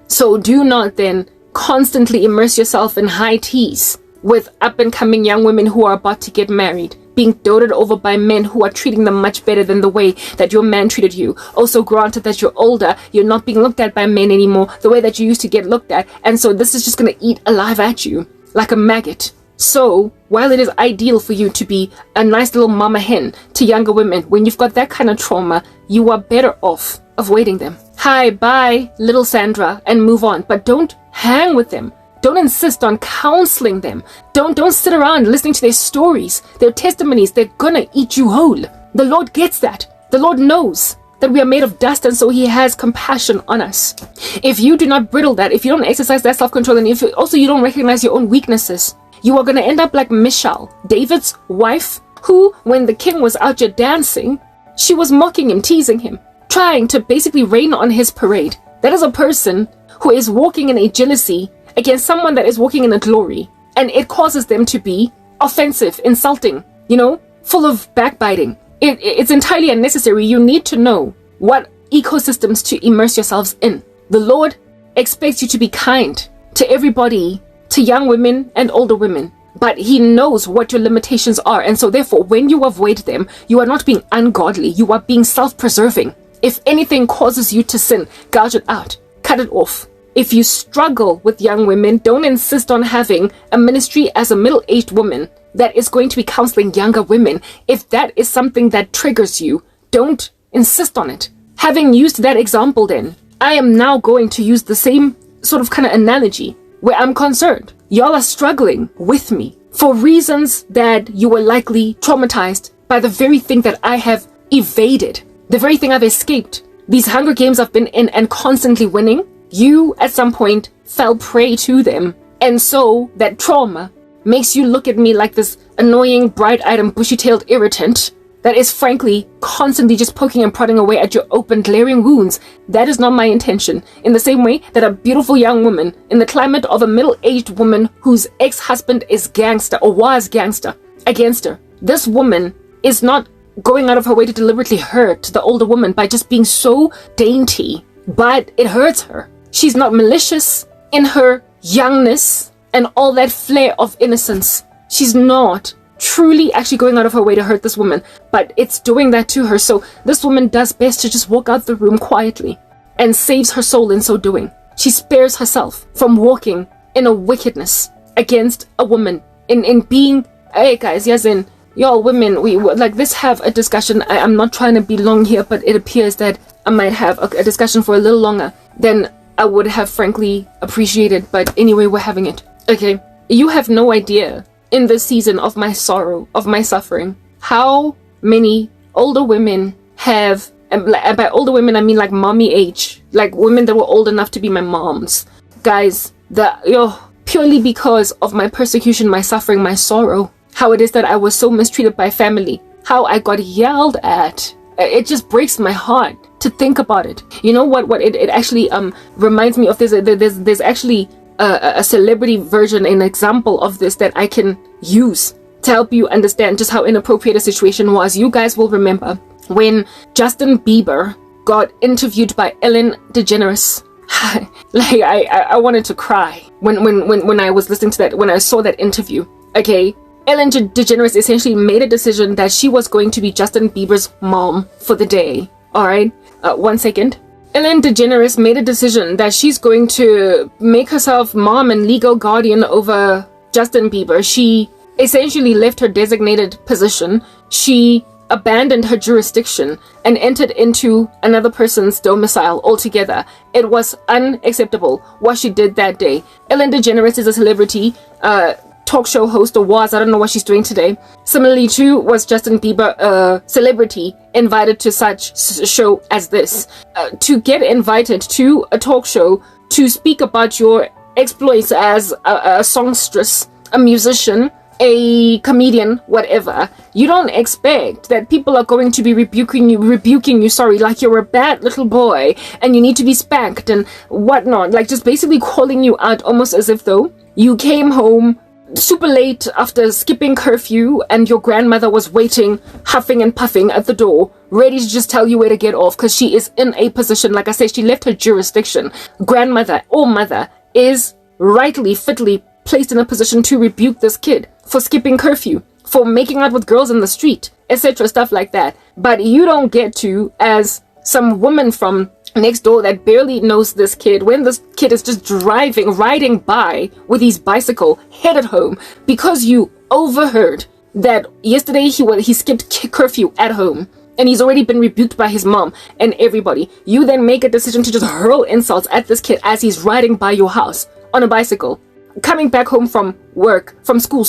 So do not then constantly immerse yourself in high teas with up and coming young women who are about to get married, being doted over by men who are treating them much better than the way that your man treated you. Also, granted that you're older, you're not being looked at by men anymore the way that you used to get looked at, and so this is just going to eat alive at you like a maggot. So, while it is ideal for you to be a nice little mama hen to younger women, when you've got that kind of trauma, you are better off avoiding them. Hi, bye, little Sandra, and move on. But don't hang with them. Don't insist on counseling them. Don't sit around listening to their stories, their testimonies. They're gonna eat you whole. The Lord gets that. The Lord knows that we are made of dust, and so he has compassion on us. If you do not bridle that, if you don't exercise that self-control, and if you don't recognize your own weaknesses, you are going to end up like Michal, David's wife, who, when the king was out here dancing, she was mocking him, teasing him, trying to basically rain on his parade. That is a person who is walking in a jealousy against someone that is walking in a glory. And it causes them to be offensive, insulting, full of backbiting. It's entirely unnecessary. You need to know what ecosystems to immerse yourselves in. The Lord expects you to be kind to everybody, to young women and older women, but he knows what your limitations are, and so therefore when you avoid them, you are not being ungodly, you are being self-preserving. If anything causes you to sin, gouge it out, cut it off. If you struggle with young women, don't insist on having a ministry as a middle-aged woman that is going to be counseling younger women. If that is something that triggers you, don't insist on it. Having used that example, then I am now going to use the same sort of kind of analogy where I'm concerned. Y'all are struggling with me for reasons that you were likely traumatized by the very thing that I have evaded, the very thing I've escaped. These Hunger Games I've been in and constantly winning, you at some point fell prey to them. And so that trauma makes you look at me like this annoying, bright-eyed and bushy-tailed irritant that is frankly constantly just poking and prodding away at your open, glaring wounds. That is not my intention. In the same way that a beautiful young woman in the climate of a middle-aged woman whose ex-husband is gangster or was gangster against her, this woman is not going out of her way to deliberately hurt the older woman by just being so dainty, but it hurts her. She's not malicious in her youngness and all that flair of innocence. She's not truly actually going out of her way to hurt this woman, but it's doing that to her. So this woman does best to just walk out the room quietly and saves her soul in so doing. She spares herself from walking in a wickedness against a woman, in being, hey guys, yes, in y'all women, we like this have a discussion. I'm not trying to be long here, but it appears that I might have a discussion for a little longer than I would have frankly appreciated, but anyway, we're having it. Okay, you have no idea in this season of my sorrow, of my suffering, how many older women have, and by older women I mean like mommy age, like women that were old enough to be my moms. Guys, purely because of my persecution, my suffering, my sorrow, how it is that I was so mistreated by family, how I got yelled at. It just breaks my heart to think about it. You know what it actually reminds me of? There's actually a celebrity version, an example of this that I can use to help you understand just how inappropriate a situation was. You guys will remember when Justin Bieber got interviewed by Ellen DeGeneres. Like I wanted to cry when I was listening to that, when I saw that interview. Okay, Ellen DeGeneres essentially made a decision that she was going to be Justin Bieber's mom for the day. All right, 1 second. Ellen DeGeneres made a decision that she's going to make herself mom and legal guardian over Justin Bieber. She essentially left her designated position. She abandoned her jurisdiction and entered into another person's domicile altogether. It was unacceptable what she did that day. Ellen DeGeneres is a celebrity, talk show host, or was, I don't know what she's doing today. Similarly too was Justin Bieber, a celebrity invited to such show as this. To get invited to a talk show to speak about your exploits as a songstress, a musician, a comedian, whatever, you don't expect that people are going to be rebuking you, sorry, like you're a bad little boy and you need to be spanked and whatnot, like just basically calling you out almost as if though you came home super late after skipping curfew and your grandmother was waiting, huffing and puffing at the door, ready to just tell you where to get off because she is in a position, like I said, she left her jurisdiction. Grandmother or mother is rightly, fitly placed in a position to rebuke this kid for skipping curfew, for making out with girls in the street, etc., stuff like that. But you don't get to, as some woman from next door that barely knows this kid, when this kid is just riding by with his bicycle headed home, because you overheard that yesterday he skipped curfew at home and he's already been rebuked by his mom and everybody. You then make a decision to just hurl insults at this kid as he's riding by your house on a bicycle, coming back home from school,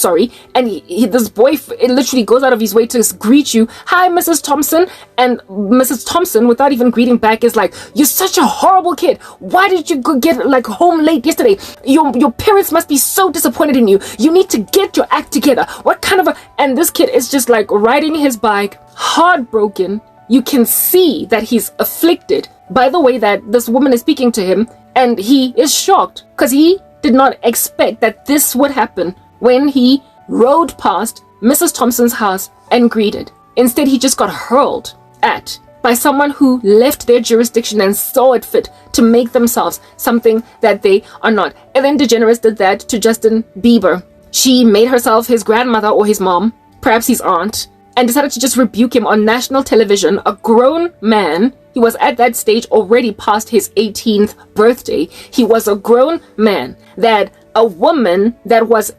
and this boy literally goes out of his way to greet you, "Hi, Mrs. Thompson," and Mrs. Thompson, without even greeting back, is like, "You're such a horrible kid. Why did you get like home late yesterday? Your parents must be so disappointed in you. You need to get your act together. What kind of a..." And this kid is just like riding his bike, heartbroken. You can see that he's afflicted by the way that this woman is speaking to him, and he is shocked because he did not expect that this would happen when he rode past Mrs. Thompson's house and greeted. Instead, he just got hurled at by someone who left their jurisdiction and saw it fit to make themselves something that they are not. Ellen DeGeneres did that to Justin Bieber. She made herself his grandmother or his mom, perhaps his aunt, and decided to just rebuke him on national television. A grown man. He was at that stage already past his 18th birthday. He was a grown man that a woman that was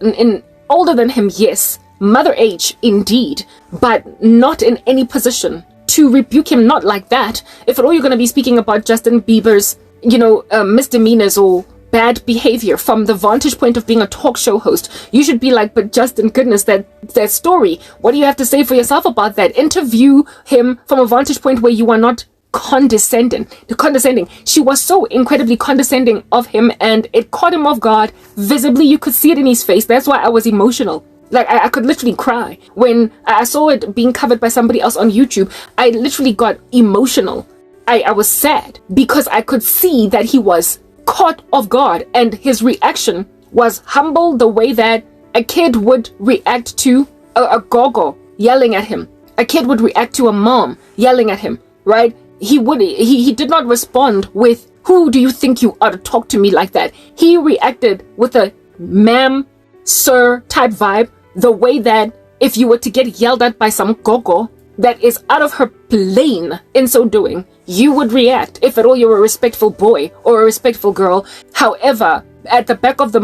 older than him, yes, mother age indeed, but not in any position to rebuke him, not like that. If at all you're going to be speaking about Justin Bieber's, misdemeanors or bad behavior from the vantage point of being a talk show host, you should be like, "But Justin, goodness, that story, what do you have to say for yourself about that? Interview him from a vantage point where you are not condescending. She was so incredibly condescending of him, and it caught him off guard. Visibly, you could see it in his face. That's why I was emotional. Like, I could literally cry when I saw it being covered by somebody else on YouTube. I literally got emotional. I was sad because I could see that he was caught off guard, and his reaction was humble, the way that a kid would react to a gogo yelling at him. A kid would react to a mom yelling at him, right? He did not respond with, "Who do you think you are to talk to me like that?" He reacted with a "ma'am, sir" type vibe, the way that if you were to get yelled at by some gogo that is out of her plane in so doing, you would react, if at all you're a respectful boy or a respectful girl. However, at the back of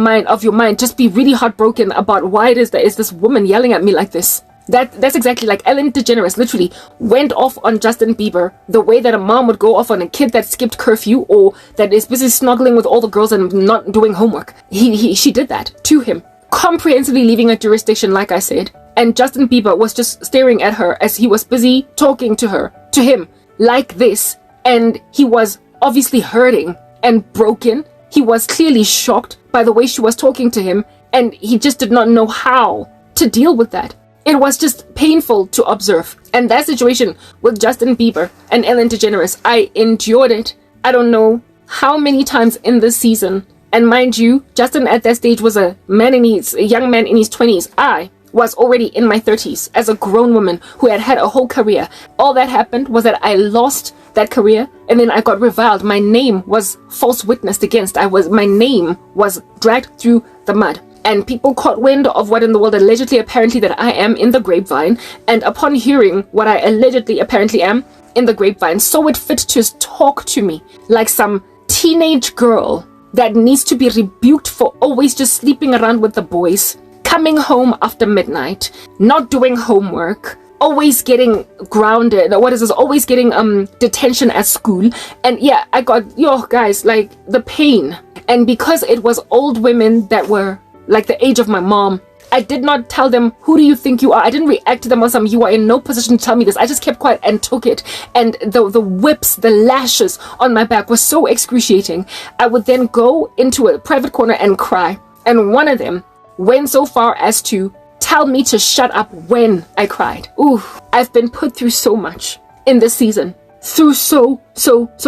your mind, just be really heartbroken about why it is that is this woman yelling at me like this. That's exactly like Ellen DeGeneres literally went off on Justin Bieber the way that a mom would go off on a kid that skipped curfew or that is busy snuggling with all the girls and not doing homework. She did that to him, comprehensively leaving a jurisdiction, like I said. And Justin Bieber was just staring at her as he was busy talking to him like this. And he was obviously hurting and broken. He was clearly shocked by the way she was talking to him, and he just did not know how to deal with that. It was just painful to observe. And that situation with Justin Bieber and Ellen DeGeneres, I endured it. I don't know how many times in this season. And mind you, Justin at that stage was a young man in his 20s. I was already in my 30s as a grown woman who had a whole career. All that happened was that I lost that career, and then I got reviled. My name was false witnessed against. My name was dragged through the mud. And people caught wind of what in the world apparently that I am in the grapevine. And upon hearing what I allegedly apparently am in the grapevine, saw it fit to talk to me like some teenage girl that needs to be rebuked for always just sleeping around with the boys, coming home after midnight, not doing homework, always getting grounded. Always getting detention at school. And yeah, I got, guys, like the pain. And because it was old women that were like the age of my mom, I did not tell them, "Who do you think you are?" I didn't react to them as you are in no position to tell me this. I just kept quiet and took it. And the whips, the lashes on my back was so excruciating. I would then go into a private corner and cry. And one of them went so far as to tell me to shut up when I cried. Ooh, I've been put through so much in this season. Through so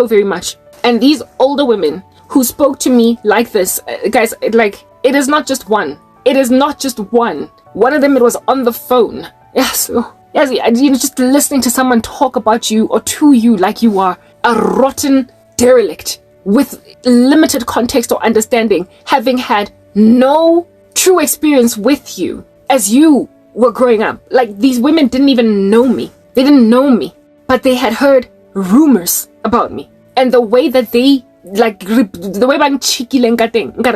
very much. And these older women who spoke to me like this, guys, like, it is not just one. It is not just one. One of them, it was on the phone. Yes, yes, you know, just listening to someone talk about you or to you like you are a rotten derelict with limited context or understanding, having had no true experience with you as you were growing up. Like, these women didn't even know me. They didn't know me, but they had heard rumors about me. And the way that they, like, the way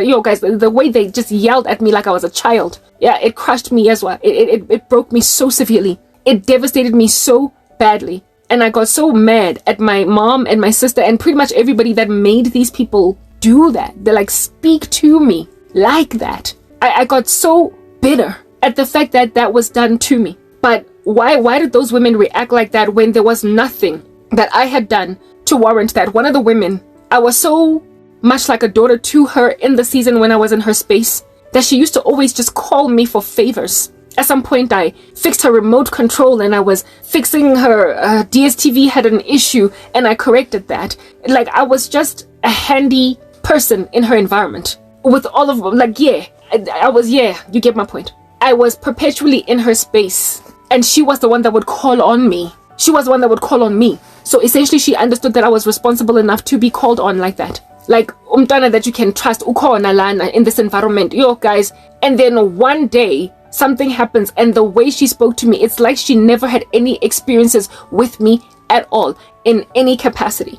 yo guys, the way they just yelled at me like I was a child, yeah, it crushed me as well. It broke me so severely. It devastated me so badly. And I got so mad at my mom and my sister and pretty much everybody that made these people do that. They like speak to me like that. I got so bitter at the fact that that was done to me. But why did those women react like that when there was nothing that I had done to warrant that? One of the women, I was so much like a daughter to her in the season when I was in her space that she used to always just call me for favors. At some point, I fixed her remote control and I was fixing her DSTV had an issue and I corrected that. Like, I was just a handy person in her environment. With all of, like, yeah, I was, yeah, you get my point. I was perpetually in her space and she was the one that would call on me. She was the one that would call on me. So essentially, she understood that I was responsible enough to be called on like that. Like, umntwana that you can trust, ukhona lana in this environment. Yo, guys. And then one day, something happens and the way she spoke to me, it's like she never had any experiences with me at all in any capacity,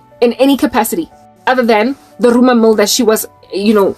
other than the rumor mill that she was, you know,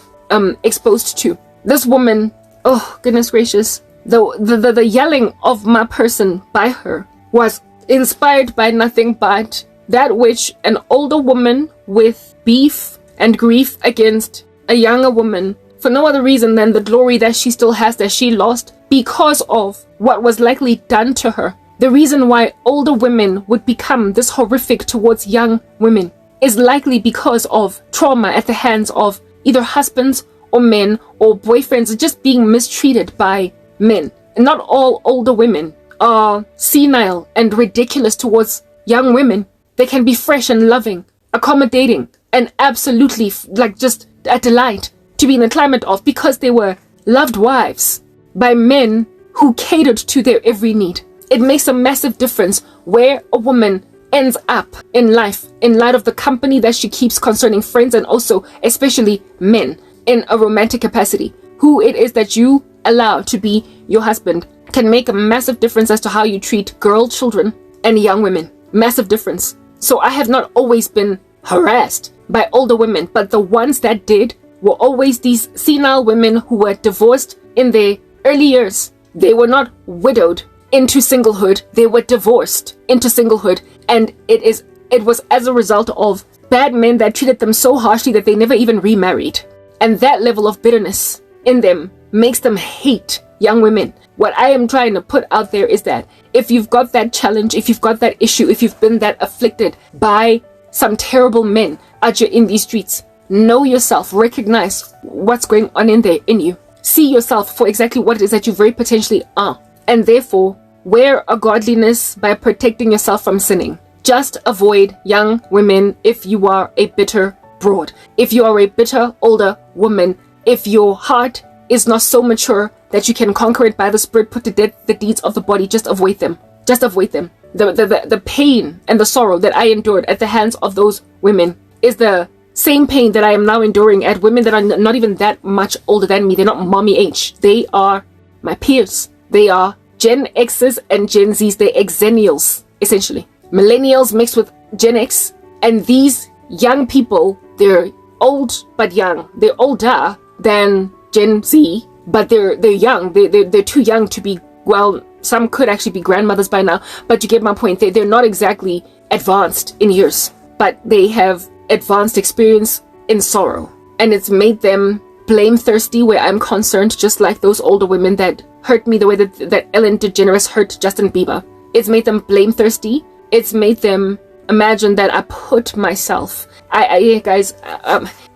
exposed to. This woman, oh goodness gracious, the yelling of my person by her was inspired by nothing but that which an older woman with beef and grief against a younger woman, for no other reason than the glory that she still has that she lost because of what was likely done to her. The reason why older women would become this horrific towards young women is likely because of trauma at the hands of either husbands or men or boyfriends, just being mistreated by men. And not all older women are senile and ridiculous towards young women. They can be fresh and loving, accommodating, and absolutely like just a delight to be in the climate of, because they were loved wives by men who catered to their every need. It makes a massive difference where a woman ends up in life in light of the company that she keeps concerning friends and also especially men in a romantic capacity. Who it is that you allow to be your husband can make a massive difference as to how you treat girl children and young women. Massive difference. So I have not always been harassed by older women, but the ones that did were always these senile women who were divorced in their early years. They were not widowed into singlehood, they were divorced into singlehood, and it was as a result of bad men that treated them so harshly that they never even remarried. And that level of bitterness in them makes them hate young women. What I am trying to put out there is that if you've got that challenge, if you've got that issue, if you've been that afflicted by some terrible men out here in these streets, know yourself, recognize what's going on in there in you. See yourself for exactly what it is that you very potentially are. And therefore, wear a godliness by protecting yourself from sinning. Just avoid young women if you are a bitter broad. If you are a bitter older woman, if your heart is not so mature that you can conquer it by the Spirit, put to death the deeds of the body, just avoid them. Just avoid them. The pain and the sorrow that I endured at the hands of those women is the same pain that I am now enduring at women that are not even that much older than me. They're not mommy age. They are my peers. They are Gen X's and Gen Z's. They're Xennials, essentially. Millennials mixed with Gen X. And these young people, they're old but young. They're older than Gen Z, but they're young. They're too young to be, well, some could actually be grandmothers by now, but you get my point. They're not exactly advanced in years, but they have advanced experience in sorrow. And it's made them blame thirsty where I'm concerned, just like those older women that hurt me the way that Ellen DeGeneres hurt Justin Bieber. It's made them blame thirsty. It's made them imagine that I put myself, guys,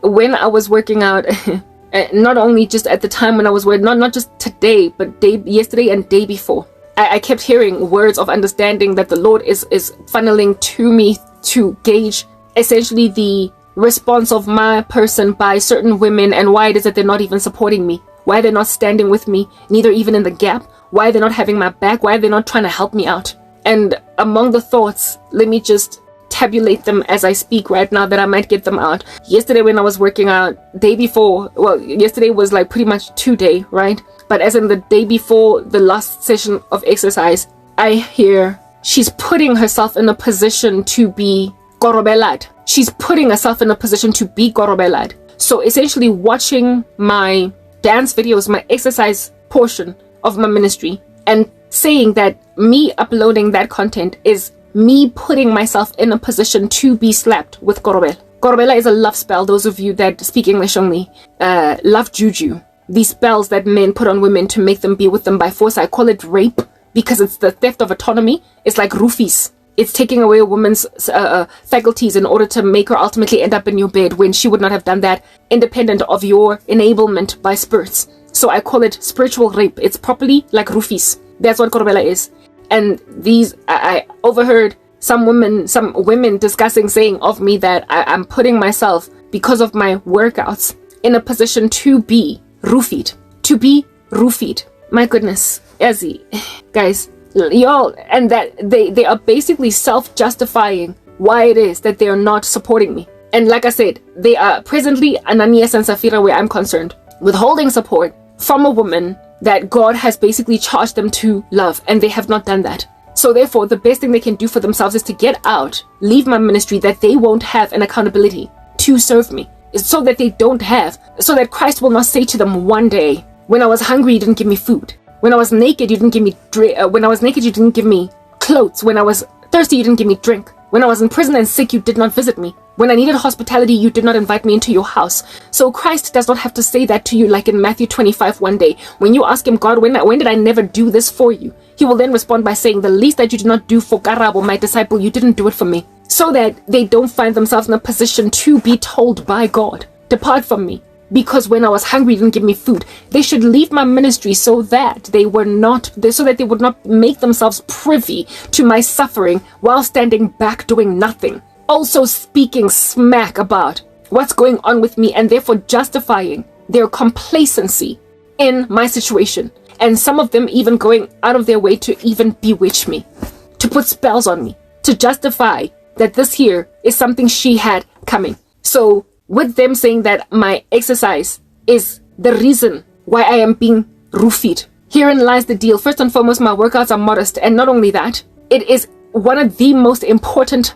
when I was working out Not only just at the time when I was worried, not just today, but yesterday and day before. I kept hearing words of understanding that the Lord is funneling to me to gauge essentially the response of my person by certain women, and why it is that they're not even supporting me, why they're not standing with me, neither even in the gap, why they're not having my back, why they're not trying to help me out. And among the thoughts, let me just tabulate them as I speak right now that I might get them out. Yesterday when I was working out, day before, well, yesterday was like pretty much 2 day, right? But as in the day before the last session of exercise, I hear she's putting herself in a position to be korobelad. She's putting herself in a position to be korobelad. So essentially watching my dance videos, my exercise portion of my ministry, and saying that me uploading that content is me putting myself in a position to be slapped with korobel. Korobela is a love spell. Those of you that speak English only, love juju. These spells that men put on women to make them be with them by force. I call it rape because it's the theft of autonomy. It's like roofies. It's taking away a woman's faculties in order to make her ultimately end up in your bed when she would not have done that independent of your enablement by spirits. So I call it spiritual rape. It's properly like roofies. That's what korobela is. And these, I overheard some women discussing, saying of me that I'm putting myself, because of my workouts, in a position to be roofied. To be roofied. My goodness. Ezzy. Guys, y'all, and that they are basically self-justifying why it is that they are not supporting me. And like I said, they are presently, Ananias and Safira, where I'm concerned, withholding support from a woman that God has basically charged them to love, and they have not done that. So therefore, the best thing they can do for themselves is to get out, leave my ministry, that they won't have an accountability to serve me, so that they don't have, so that Christ will not say to them one day, when I was hungry, you didn't give me food. When I was naked, you didn't give me when I was naked, you didn't give me clothes. When I was thirsty, you didn't give me drink. When I was in prison and sick, you did not visit me. When I needed hospitality, you did not invite me into your house. So Christ does not have to say that to you like in Matthew 25 one day. When you ask him, God, when did I never do this for you? He will then respond by saying, the least that you did not do for Karabo, my disciple, you didn't do it for me. So that they don't find themselves in a position to be told by God, depart from me, because when I was hungry, you didn't give me food. They should leave my ministry so that they would not make themselves privy to my suffering while standing back doing nothing. Also speaking smack about what's going on with me, and therefore justifying their complacency in my situation. And some of them even going out of their way to even bewitch me, to put spells on me, to justify that this here is something she had coming. So with them saying that my exercise is the reason why I am being roofied, herein lies the deal. First and foremost, my workouts are modest, and not only that, it is one of the most important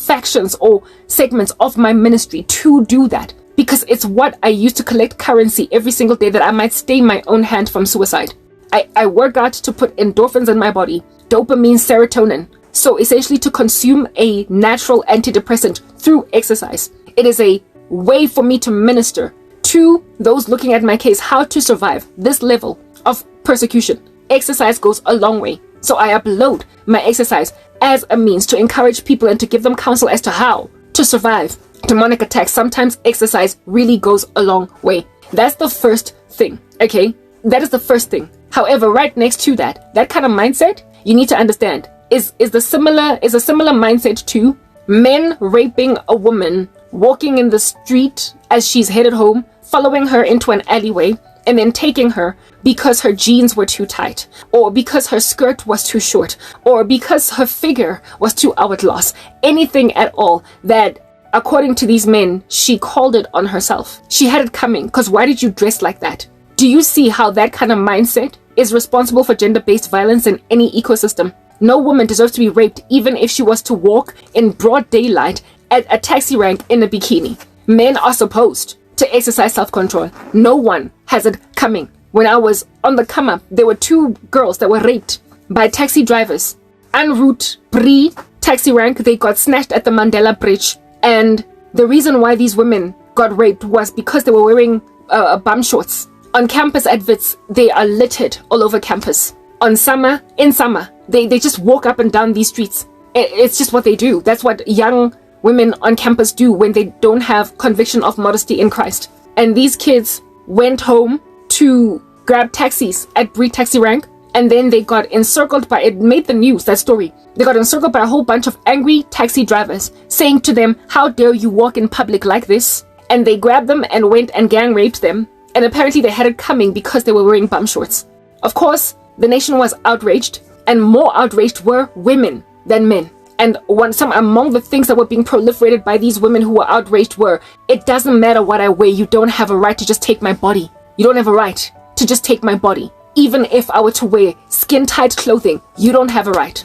factions or segments of my ministry to do that, because it's what I use to collect currency every single day that I might stay my own hand from suicide. I work out to put endorphins in my body, dopamine, serotonin, so essentially to consume a natural antidepressant through exercise. It is a way for me to minister to those looking at my case how to survive this level of persecution. Exercise goes a long way. So I upload my exercise as a means to encourage people and to give them counsel as to how to survive demonic attacks. Sometimes exercise really goes a long way. That's the first thing, okay? That is the first thing. However, right next to that kind of mindset, you need to understand, is a similar mindset to men raping a woman, walking in the street as she's headed home, following her into an alleyway, and then taking her because her jeans were too tight, or because her skirt was too short, or because her figure was too hourglass. Anything at all that, according to these men, she called it on herself. She had it coming, because why did you dress like that? Do you see how that kind of mindset is responsible for gender-based violence in any ecosystem? No woman deserves to be raped, even if she was to walk in broad daylight at a taxi rank in a bikini. Men are supposed to exercise self-control. No one has it coming. When I was on the come up, there were 2 girls that were raped by taxi drivers. En route, Brie, taxi rank, they got snatched at the Mandela Bridge. And the reason why these women got raped was because they were wearing bum shorts. On campus adverts, they are littered all over campus. In summer, they just walk up and down these streets. It's just what they do. That's what young women on campus do when they don't have conviction of modesty in Christ. And these kids went home to grab taxis at Bree Taxi Rank, and then they got encircled by, it made the news, that story. They got encircled by a whole bunch of angry taxi drivers saying to them, how dare you walk in public like this? And they grabbed them and went and gang raped them. And apparently they had it coming because they were wearing bum shorts. Of course, the nation was outraged, and more outraged were women than men. And some among the things that were being proliferated by these women who were outraged were, it doesn't matter what I wear, you don't have a right to just take my body. You don't have a right to just take my body. Even if I were to wear skin-tight clothing, you don't have a right.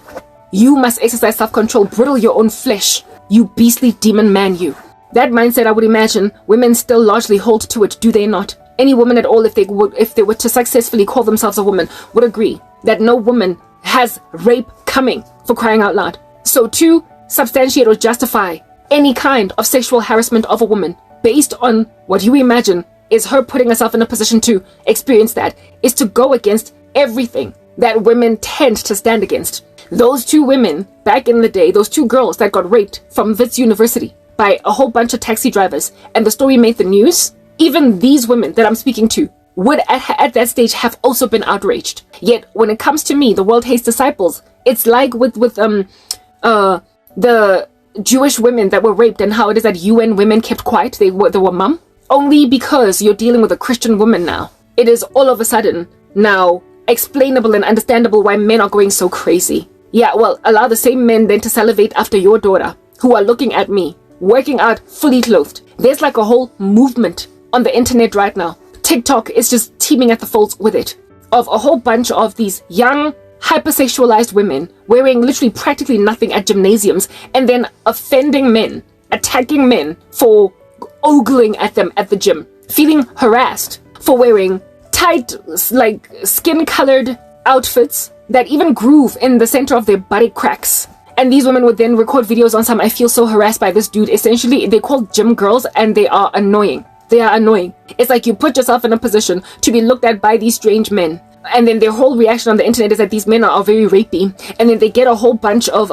You must exercise self-control, brittle your own flesh, you beastly demon man, you. That mindset, I would imagine, women still largely hold to it, do they not? Any woman at all, if they were to successfully call themselves a woman, would agree that no woman has rape coming, for crying out loud. So to substantiate or justify any kind of sexual harassment of a woman based on what you imagine is her putting herself in a position to experience that, is to go against everything that women tend to stand against. Those two women back in the day, those two girls that got raped from Wits University by a whole bunch of taxi drivers, and the story made the news, even these women that I'm speaking to would at that stage have also been outraged. Yet when it comes to me, the world hates disciples. It's like with the Jewish women that were raped and how it is that UN women kept quiet. They were mum. Only because you're dealing with a Christian woman now, it is all of a sudden now explainable and understandable why men are going so crazy. Yeah, well, allow the same men then to salivate after your daughter, who are looking at me, working out fully clothed. There's like a whole movement on the internet right now. TikTok is just teeming at the folds with it, of a whole bunch of these young, hypersexualized women wearing literally practically nothing at gymnasiums, and then offending men, attacking men for ogling at them at the gym, feeling harassed for wearing tight, like skin-colored outfits that even groove in the center of their buttock cracks. And these women would then record videos on some, I feel so harassed by this dude. Essentially, they're called gym girls, and they are annoying. They are annoying. It's like you put yourself in a position to be looked at by these strange men, and then their whole reaction on the internet is that these men are very rapey, and then they get a whole bunch of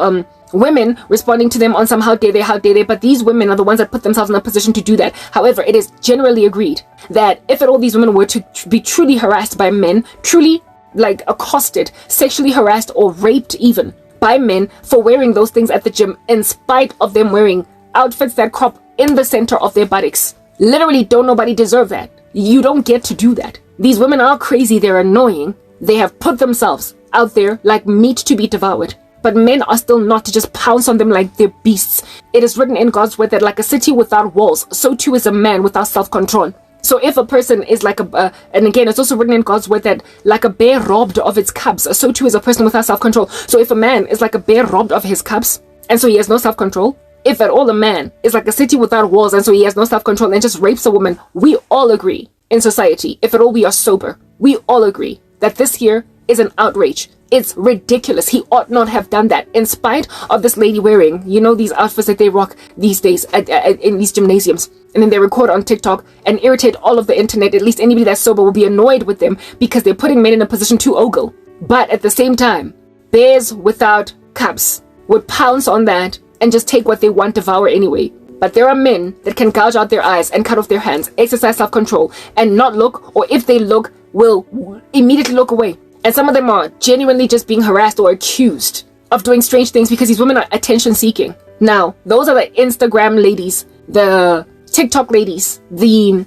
women responding to them on some how dare they, but these women are the ones that put themselves in a position to do that. However, it is generally agreed that if at all these women were to be truly harassed by men, truly like accosted, sexually harassed, or raped even by men for wearing those things at the gym, in spite of them wearing outfits that crop in the center of their buttocks, literally don't nobody deserve that. You don't get to do that. These women are crazy, they're annoying, they have put themselves out there like meat to be devoured. But men are still not to just pounce on them like they're beasts. It is written in God's word that like a city without walls, so too is a man without self-control. So if a person is like and again, it's also written in God's word that like a bear robbed of its cubs, so too is a person without self-control. So if a man is like a bear robbed of his cubs, and so he has no self-control, if at all a man is like a city without walls, and so he has no self-control and just rapes a woman, we all agree in society, if at all we are sober, we all agree that this here is an outrage. It's ridiculous. He ought not have done that, in spite of this lady wearing, you know, these outfits that they rock these days in these gymnasiums. And then they record on TikTok and irritate all of the internet. At least anybody that's sober will be annoyed with them because they're putting men in a position to ogle. But at the same time, bears without cubs would pounce on that and just take what they want, devour anyway. But there are men that can gouge out their eyes and cut off their hands, exercise self-control, and not look, or if they look, will immediately look away. And some of them are genuinely just being harassed or accused of doing strange things because these women are attention seeking. Now, those are the Instagram ladies, the TikTok ladies, the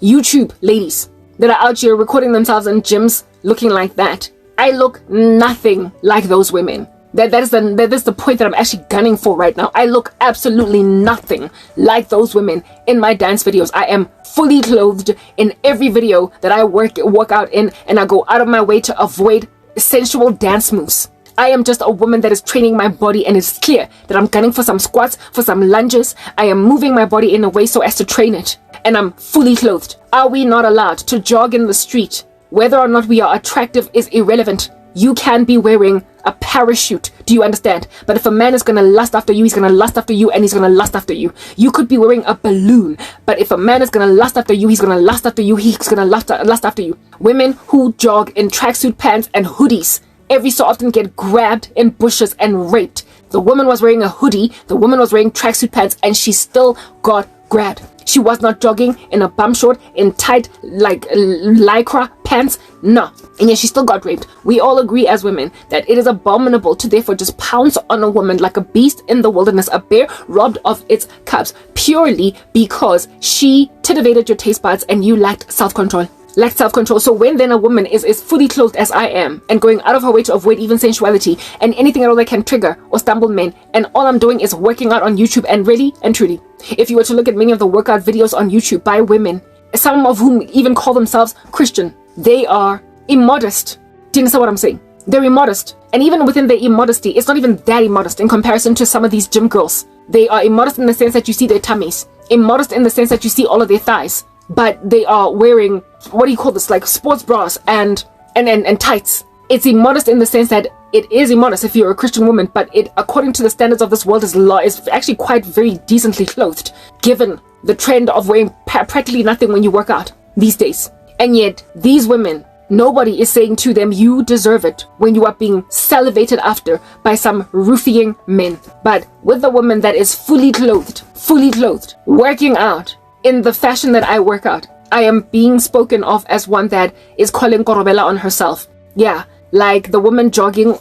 YouTube ladies that are out here recording themselves in gyms looking like that. I look nothing like those women. That is the point that I'm actually gunning for right now. I look absolutely nothing like those women in my dance videos. I am fully clothed in every video that I work out in, and I go out of my way to avoid sensual dance moves. I am just a woman that is training my body, and it's clear that I'm gunning for some squats, for some lunges. I am moving my body in a way so as to train it, and I'm fully clothed. Are we not allowed to jog in the street? Whether or not we are attractive is irrelevant. You can be wearing a parachute. Do you understand? But if a man is going to lust after you, he's going to lust after you, and he's going to lust after you. You could be wearing a balloon, but if a man is going to lust after you, he's going to lust after you, he's going to lust after you. Women who jog in tracksuit pants and hoodies every so often get grabbed in bushes and raped. The woman was wearing a hoodie, the woman was wearing tracksuit pants, and she still got grabbed. She was not jogging in a bum short, in tight, like, lycra pants. No. And yet she still got raped. We all agree as women that it is abominable to therefore just pounce on a woman like a beast in the wilderness, a bear robbed of its cubs, purely because she titivated your taste buds and you lacked self-control. So when then a woman is fully clothed as I am and going out of her way to avoid even sensuality and anything at all that can trigger or stumble men, and all I'm doing is working out on YouTube, and really and truly, if you were to look at many of the workout videos on YouTube by women, some of whom even call themselves Christian, they are immodest. Do you understand what I'm saying? They're immodest. And even within their immodesty, it's not even that immodest in comparison to some of these gym girls. They are immodest in the sense that you see their tummies, immodest in the sense that you see all of their thighs, but they are wearing, what do you call this, like sports bras and tights. It's immodest in the sense that it is immodest if you're a Christian woman, but it, according to the standards of this world, is actually quite very decently clothed, given the trend of wearing practically nothing when you work out these days. And yet these women, nobody is saying to them, you deserve it, when you are being salivated after by some roofying men. But with the woman that is fully clothed, working out in the fashion that I work out, I am being spoken of as one that is calling korobela on herself. Yeah, like the woman jogging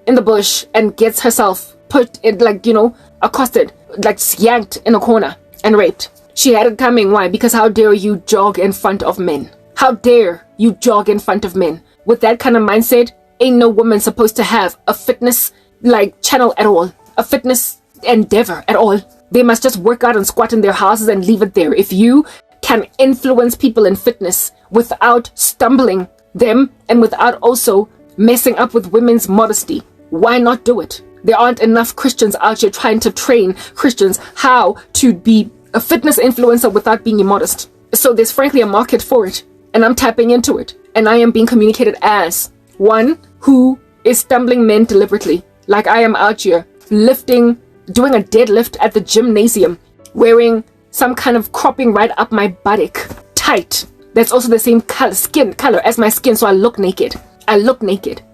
in the bush and gets herself put in, like, you know, accosted, like yanked in a corner and raped. She had it coming. Why? Because how dare you jog in front of men? How dare you jog in front of men? With that kind of mindset, ain't no woman supposed to have a fitness like channel at all, a fitness endeavor at all. They must just work out and squat in their houses and leave it there. If you can influence people in fitness without stumbling them and without also messing up with women's modesty, why not do it? There aren't enough Christians out here trying to train Christians how to be a fitness influencer without being immodest. So there's frankly a market for it, and I'm tapping into it. And I am being communicated as one who is stumbling men deliberately. Like I am out here lifting, doing a deadlift at the gymnasium, wearing some kind of cropping right up my buttock, tight. That's also the same skin color as my skin, so I look naked.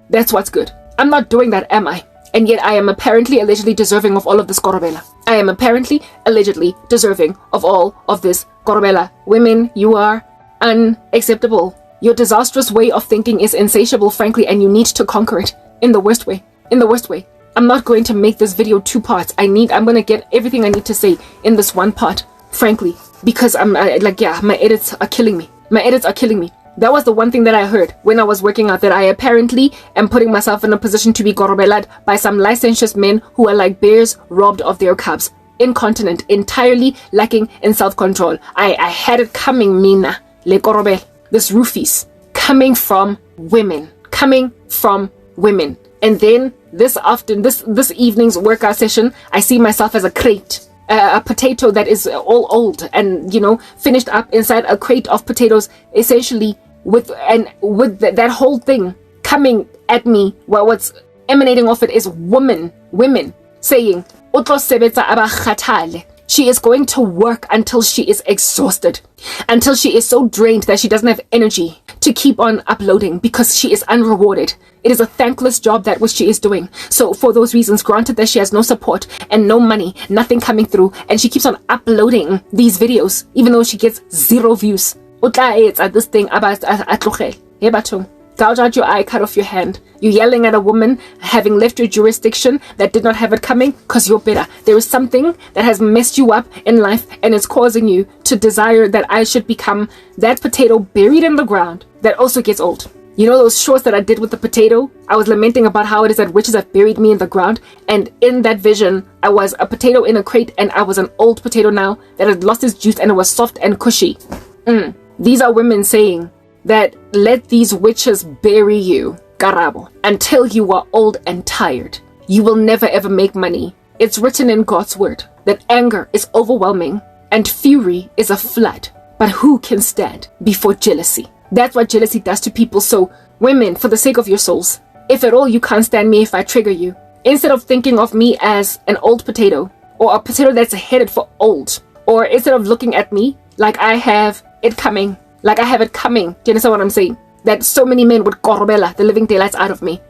That's what's good. I'm not doing that, am I? And yet I am apparently, allegedly deserving of all of this korobela. I am apparently, allegedly deserving of all of this korobela. Women, you are unacceptable. Your disastrous way of thinking is insatiable, frankly, and you need to conquer it in the worst way. I'm not going to make this video 2 parts. I'm going to get everything I need to say in this 1 part, frankly, because my edits are killing me. That was the one thing that I heard when I was working out, that I apparently am putting myself in a position to be korobelad by some licentious men who are like bears robbed of their cubs, incontinent, entirely lacking in self-control. I had it coming, Mina, le korobel, this roofies, coming from women. And then this evening's workout session, I see myself as a crate, a potato that is all old and, you know, finished up inside a crate of potatoes, essentially with that whole thing coming at me. Well, what's emanating off it is women saying, "Otlo sebetsa abakhathale." She is going to work until she is exhausted, until she is so drained that she doesn't have energy to keep on uploading because she is unrewarded. It is a thankless job that which she is doing. So for those reasons, granted that she has no support and no money, nothing coming through, and she keeps on uploading these videos, even though she gets 0 views. It's at this thing about gouge out your eye, cut off your hand. You're yelling at a woman having left your jurisdiction that did not have it coming because you're bitter. There is something that has messed you up in life and it's causing you to desire that I should become that potato buried in the ground that also gets old. You know those shorts that I did with the potato? I was lamenting about how it is that witches have buried me in the ground, and in that vision I was a potato in a crate, and I was an old potato now that had lost its juice and it was soft and cushy. These are women saying that let these witches bury you, Karabo, until you are old and tired. You will never ever make money. It's written in God's word that anger is overwhelming and fury is a flood. But who can stand before jealousy? That's what jealousy does to people. So women, for the sake of your souls, if at all you can't stand me if I trigger you, instead of thinking of me as an old potato or a potato that's headed for old, or instead of looking at me like I have it coming, do you understand what I'm saying? That so many men would korobela the living daylights out of me.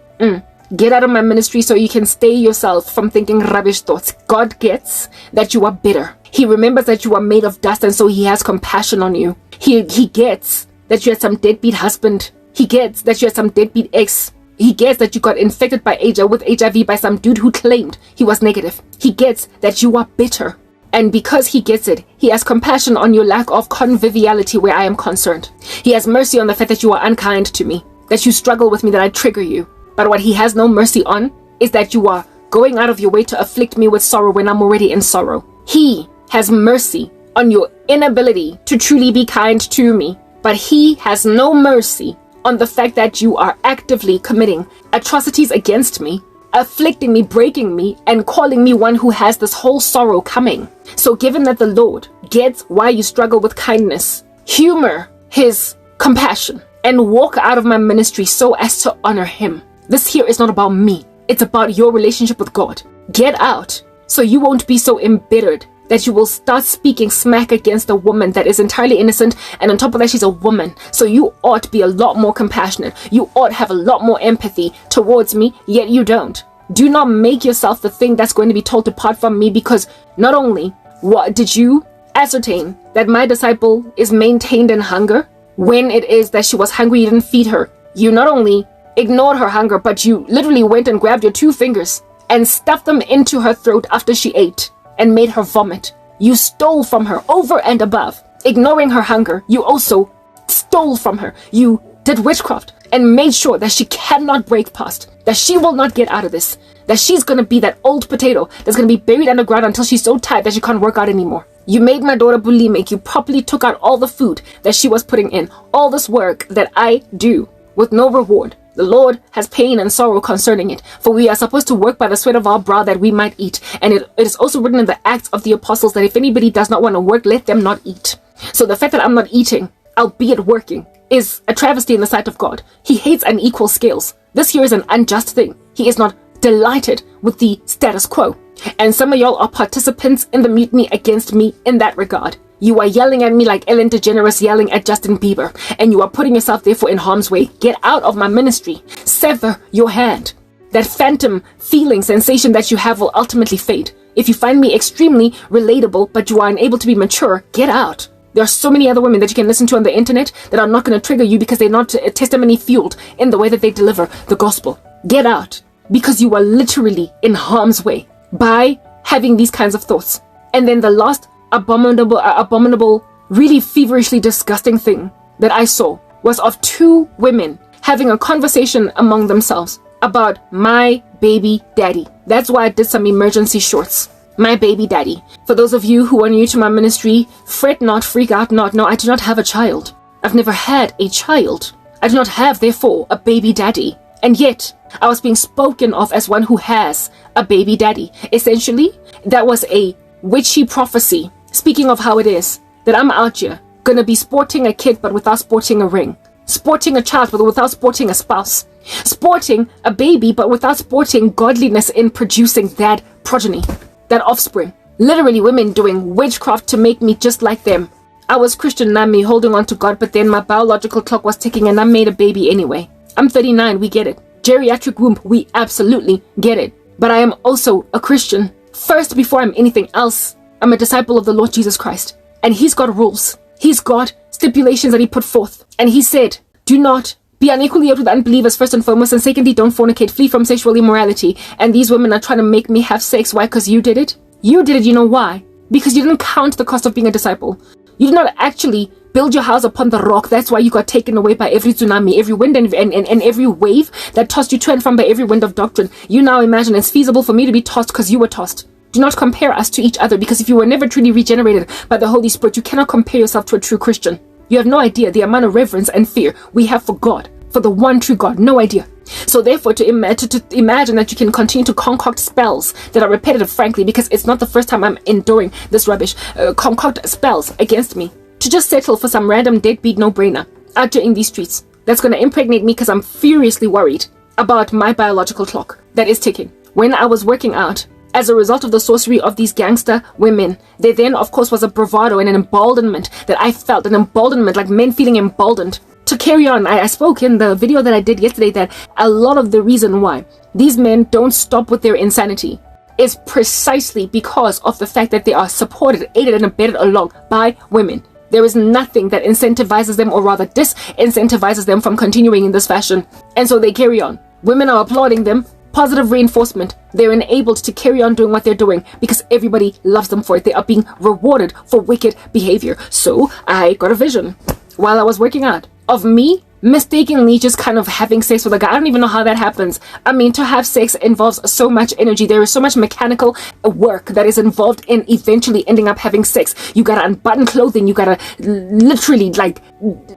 Get out of my ministry so you can stay yourself from thinking rubbish thoughts. God gets that you are bitter. He remembers that you are made of dust, and so he has compassion on you. He gets that you had some deadbeat husband. He gets that you had some deadbeat ex. He gets that you got infected with HIV by some dude who claimed he was negative. He gets that you are bitter. And because he gets it, he has compassion on your lack of conviviality where I am concerned. He has mercy on the fact that you are unkind to me, that you struggle with me, that I trigger you. But what he has no mercy on is that you are going out of your way to afflict me with sorrow when I'm already in sorrow. He has mercy on your inability to truly be kind to me, but he has no mercy on the fact that you are actively committing atrocities against me, afflicting me, breaking me, and calling me one who has this whole sorrow coming. So given that the Lord gets why you struggle with kindness, humor his compassion, and walk out of my ministry so as to honor him. This here is not about me. It's about your relationship with God. Get out so you won't be so embittered that you will start speaking smack against a woman that is entirely innocent, and on top of that, she's a woman. So you ought to be a lot more compassionate. You ought to have a lot more empathy towards me, yet you don't. Do not make yourself the thing that's going to be told to depart from me, because not only what did you ascertain that my disciple is maintained in hunger, when it is that she was hungry, you didn't feed her. You not only ignored her hunger, but you literally went and grabbed your 2 fingers and stuffed them into her throat after she ate and made her vomit. You stole from her over and above. Ignoring her hunger, you also stole from her. You did witchcraft and made sure that she cannot break past, that she will not get out of this, that she's going to be that old potato that's going to be buried underground until she's so tired that she can't work out anymore. You made my daughter bulimic. You properly took out all the food that she was putting in, all this work that I do with no reward. The Lord has pain and sorrow concerning it, for we are supposed to work by the sweat of our brow that we might eat. And it is also written in the Acts of the Apostles that if anybody does not want to work, let them not eat. So the fact that I'm not eating, albeit working, is a travesty in the sight of God. He hates unequal scales. This here is an unjust thing. He is not delighted with the status quo. And some of y'all are participants in the mutiny against me in that regard. You are yelling at me like Ellen DeGeneres yelling at Justin Bieber, and you are putting yourself therefore in harm's way. Get out of my ministry. Sever your hand. That phantom feeling sensation that you have will ultimately fade. If you find me extremely relatable, but you are unable to be mature, get out. There are so many other women that you can listen to on the internet that are not going to trigger you because they're not testimony fueled in the way that they deliver the gospel. Get out, because you are literally in harm's way by having these kinds of thoughts. And then the last abominable, really feverishly disgusting thing that I saw was of 2 women having a conversation among themselves about my baby daddy. That's why I did some emergency shorts. My baby daddy. For those of you who are new to my ministry, fret not, freak out not. No, I do not have a child. I've never had a child. I do not have, therefore, a baby daddy. And yet, I was being spoken of as one who has a baby daddy. Essentially, that was a witchy prophecy, speaking of how it is that I'm out here gonna be sporting a kid but without sporting a ring, sporting a child but without sporting a spouse, sporting a baby but without sporting godliness in producing that progeny, that offspring. Literally women doing witchcraft to make me just like them. I was Christian Nami holding on to God, but then my biological clock was ticking and I made a baby anyway. I'm 39, we get it. Geriatric womb, we absolutely get it. But I am also a Christian. First, before I'm anything else, I'm a disciple of the Lord Jesus Christ. And he's got rules. He's got stipulations that he put forth. And he said, do not be unequally yoked with unbelievers first and foremost. And secondly, don't fornicate. Flee from sexual immorality. And these women are trying to make me have sex. Why? Because you did it. You did it. You know why? Because you didn't count the cost of being a disciple. You did not actually build your house upon the rock. That's why you got taken away by every tsunami, every wind and every wave that tossed you to and from by every wind of doctrine. You now imagine it's feasible for me to be tossed because you were tossed. Do not compare us to each other, because if you were never truly regenerated by the Holy Spirit, you cannot compare yourself to a true Christian. You have no idea the amount of reverence and fear we have for God, for the one true God. No idea. So therefore, to imagine that you can continue to concoct spells that are repetitive, frankly, because it's not the first time I'm enduring this rubbish, concoct spells against me, to just settle for some random deadbeat no-brainer out there in these streets, that's going to impregnate me because I'm furiously worried about my biological clock that is ticking. When I was working out, as a result of the sorcery of these gangster women, there then, of course, was a bravado and an emboldenment that I felt, an emboldenment, like men feeling emboldened to carry on. I spoke in the video that I did yesterday that a lot of the reason why these men don't stop with their insanity is precisely because of the fact that they are supported, aided, and abetted along by women. There is nothing that incentivizes them, or rather disincentivizes them from continuing in this fashion. And so they carry on. Women are applauding them. Positive reinforcement. They're enabled to carry on doing what they're doing because everybody loves them for it. They are being rewarded for wicked behavior. So I got a vision while I was working out of me mistakenly just kind of having sex with a guy. I don't even know how that happens. I mean, to have sex involves so much energy. There is so much mechanical work that is involved in eventually ending up having sex. You gotta unbutton clothing. You gotta literally like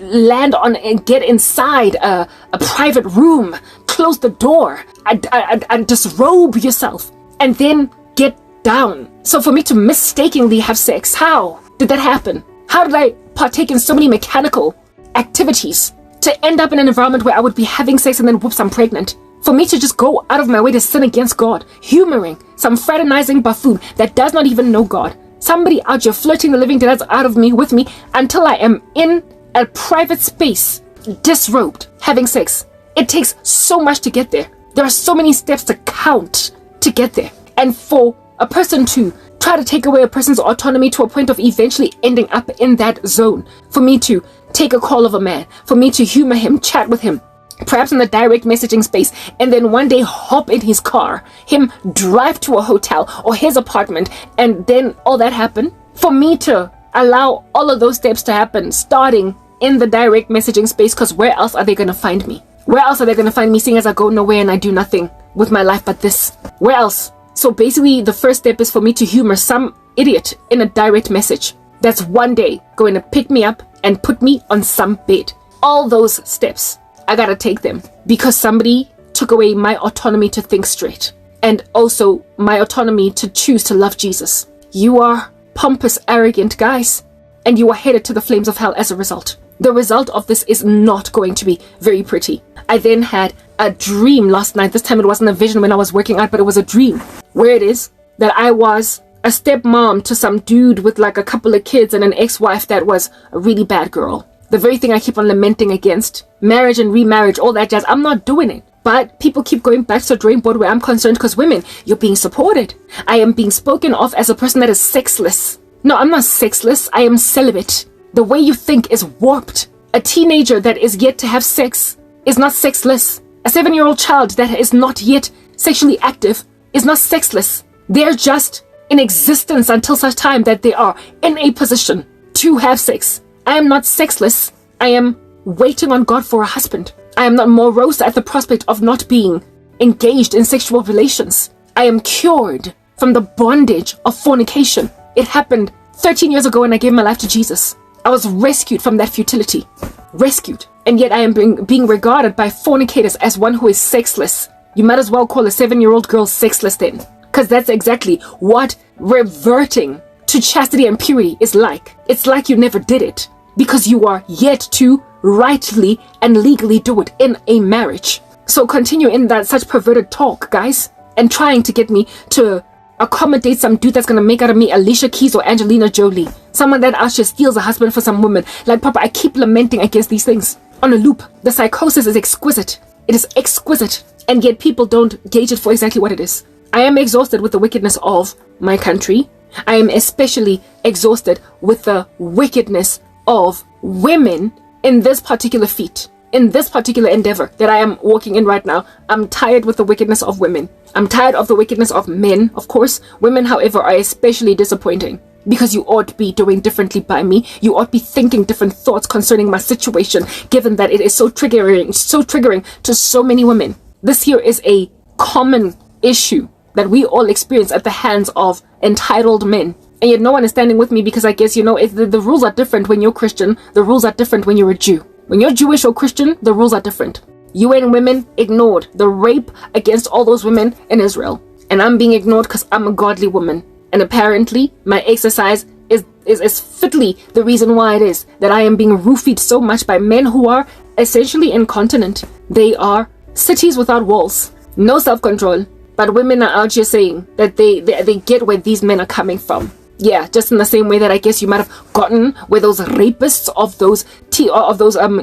land on and get inside a private room, close the door, and disrobe yourself, and then get down. So for me to mistakenly have sex, how did that happen? How did I partake in so many mechanical activities to end up in an environment where I would be having sex and then whoops, I'm pregnant? For me to just go out of my way to sin against God, humoring some fraternizing buffoon that does not even know God. Somebody out here flirting the living daylights out of me with me until I am in a private space, disrobed, having sex. It takes so much to get there. There are so many steps to count to get there. And for a person to try to take away a person's autonomy to a point of eventually ending up in that zone, for me to take a call of a man, for me to humor him, chat with him, perhaps in the direct messaging space, and then one day hop in his car, him drive to a hotel or his apartment, and then all that happen, for me to allow all of those steps to happen starting in the direct messaging space, because where else are they going to find me? Where else are they going to find me, seeing as I go nowhere and I do nothing with my life but this? Where else? So basically the first step is for me to humor some idiot in a direct message that's one day going to pick me up and put me on some bed. All those steps, I gotta take them because somebody took away my autonomy to think straight, and also my autonomy to choose to love Jesus. You are pompous, arrogant guys, and you are headed to the flames of hell as a result. The result of this is not going to be very pretty. I then had a dream last night. This time it wasn't a vision when I was working out, but it was a dream where it is that I was a stepmom to some dude with like a couple of kids and an ex-wife that was a really bad girl. The very thing I keep on lamenting against. Marriage and remarriage, all that jazz. I'm not doing it. But people keep going back to the drawing board where I'm concerned because women, you're being supported. I am being spoken of as a person that is sexless. No, I'm not sexless. I am celibate. The way you think is warped. A teenager that is yet to have sex is not sexless. A 7-year-old child that is not yet sexually active is not sexless. They're just in existence until such time that they are in a position to have sex. I am not sexless. I am waiting on God for a husband. I am not morose at the prospect of not being engaged in sexual relations. I am cured from the bondage of fornication. It happened 13 years ago when I gave my life to Jesus. I was rescued from that futility. Rescued. And yet I am being regarded by fornicators as one who is sexless. You might as well call a 7-year-old girl sexless then. Because that's exactly what reverting to chastity and purity is like. It's like you never did it. Because you are yet to rightly and legally do it in a marriage. So continue in that such perverted talk, guys. And trying to get me to accommodate some dude that's gonna make out of me Alicia Keys or Angelina Jolie. Someone that actually steals a husband for some woman. Like, Papa, I keep lamenting against these things on a loop. The psychosis is exquisite. It is exquisite. And yet people don't gauge it for exactly what it is. I am exhausted with the wickedness of my country. I am especially exhausted with the wickedness of women in this particular feat, in this particular endeavor that I am walking in right now. I'm tired with the wickedness of women. I'm tired of the wickedness of men, of course. Women, however, are especially disappointing because you ought to be doing differently by me. You ought to be thinking different thoughts concerning my situation, given that it is so triggering to so many women. This here is a common issue that we all experience at the hands of entitled men. And yet no one is standing with me because I guess, you know, the rules are different when you're Christian. The rules are different when you're a Jew. When you're Jewish or Christian, the rules are different. UN women ignored the rape against all those women in Israel. And I'm being ignored because I'm a godly woman. And apparently my exercise is fitly the reason why it is that I am being roofied so much by men who are essentially incontinent. They are cities without walls. No self-control. But women are out here saying that they get where these men are coming from. Yeah, just in the same way that I guess you might have gotten where those rapists of those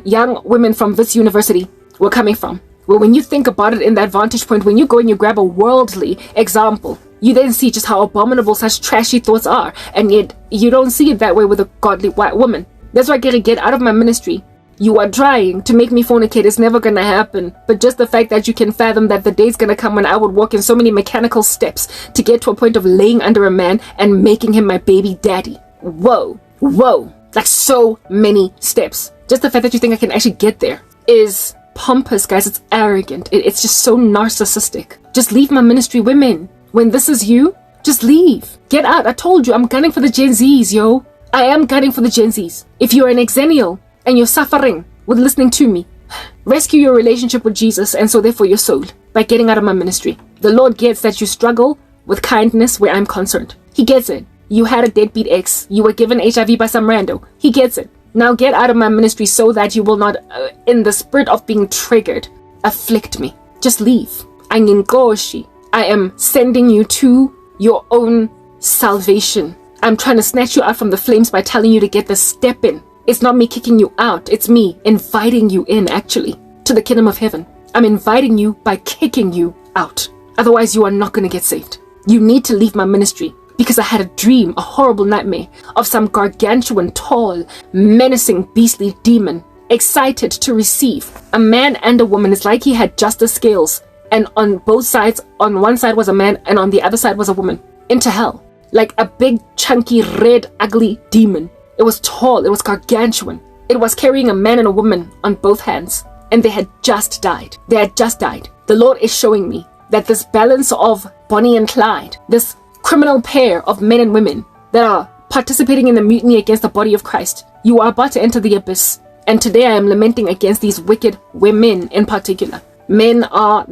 young women from Wits University were coming from. Well, when you think about it in that vantage point, when you go and you grab a worldly example, you then see just how abominable such trashy thoughts are. And yet, you don't see it that way with a godly white woman. That's why I gotta get out of my ministry. You are trying to make me fornicate. It's never gonna happen. But just the fact that you can fathom that the day's gonna come when I would walk in so many mechanical steps to get to a point of laying under a man and making him my baby daddy. Whoa. Like so many steps. Just the fact that you think I can actually get there is pompous, guys. It's arrogant. It's just so narcissistic. Just leave my ministry, women. When this is you, just leave. Get out. I told you, I'm gunning for the Gen Zs, yo. I am gunning for the Gen Zs. If you're an exennial and you're suffering with listening to me, rescue your relationship with Jesus and so therefore your soul by getting out of my ministry. The Lord gets that you struggle with kindness where I'm concerned. He gets it. You had a deadbeat ex. You were given HIV by some rando. He gets it. Now get out of my ministry so that you will not, in the spirit of being triggered, afflict me. Just leave. I am sending you to your own salvation. I'm trying to snatch you out from the flames by telling you to get the step in. It's not me kicking you out. It's me inviting you in, actually, to the kingdom of heaven. I'm inviting you by kicking you out. Otherwise, you are not going to get saved. You need to leave my ministry because I had a dream, a horrible nightmare of some gargantuan, tall, menacing, beastly demon excited to receive a man and a woman. It's like he had justice scales. And on both sides, on one side was a man and on the other side was a woman, into hell. Like a big, chunky, red, ugly demon. It was tall, it was gargantuan. It was carrying a man and a woman on both hands. And they had just died. The Lord is showing me that this balance of Bonnie and Clyde, this criminal pair of men and women that are participating in the mutiny against the body of Christ, you are about to enter the abyss. And today I am lamenting against these wicked women in particular. Men are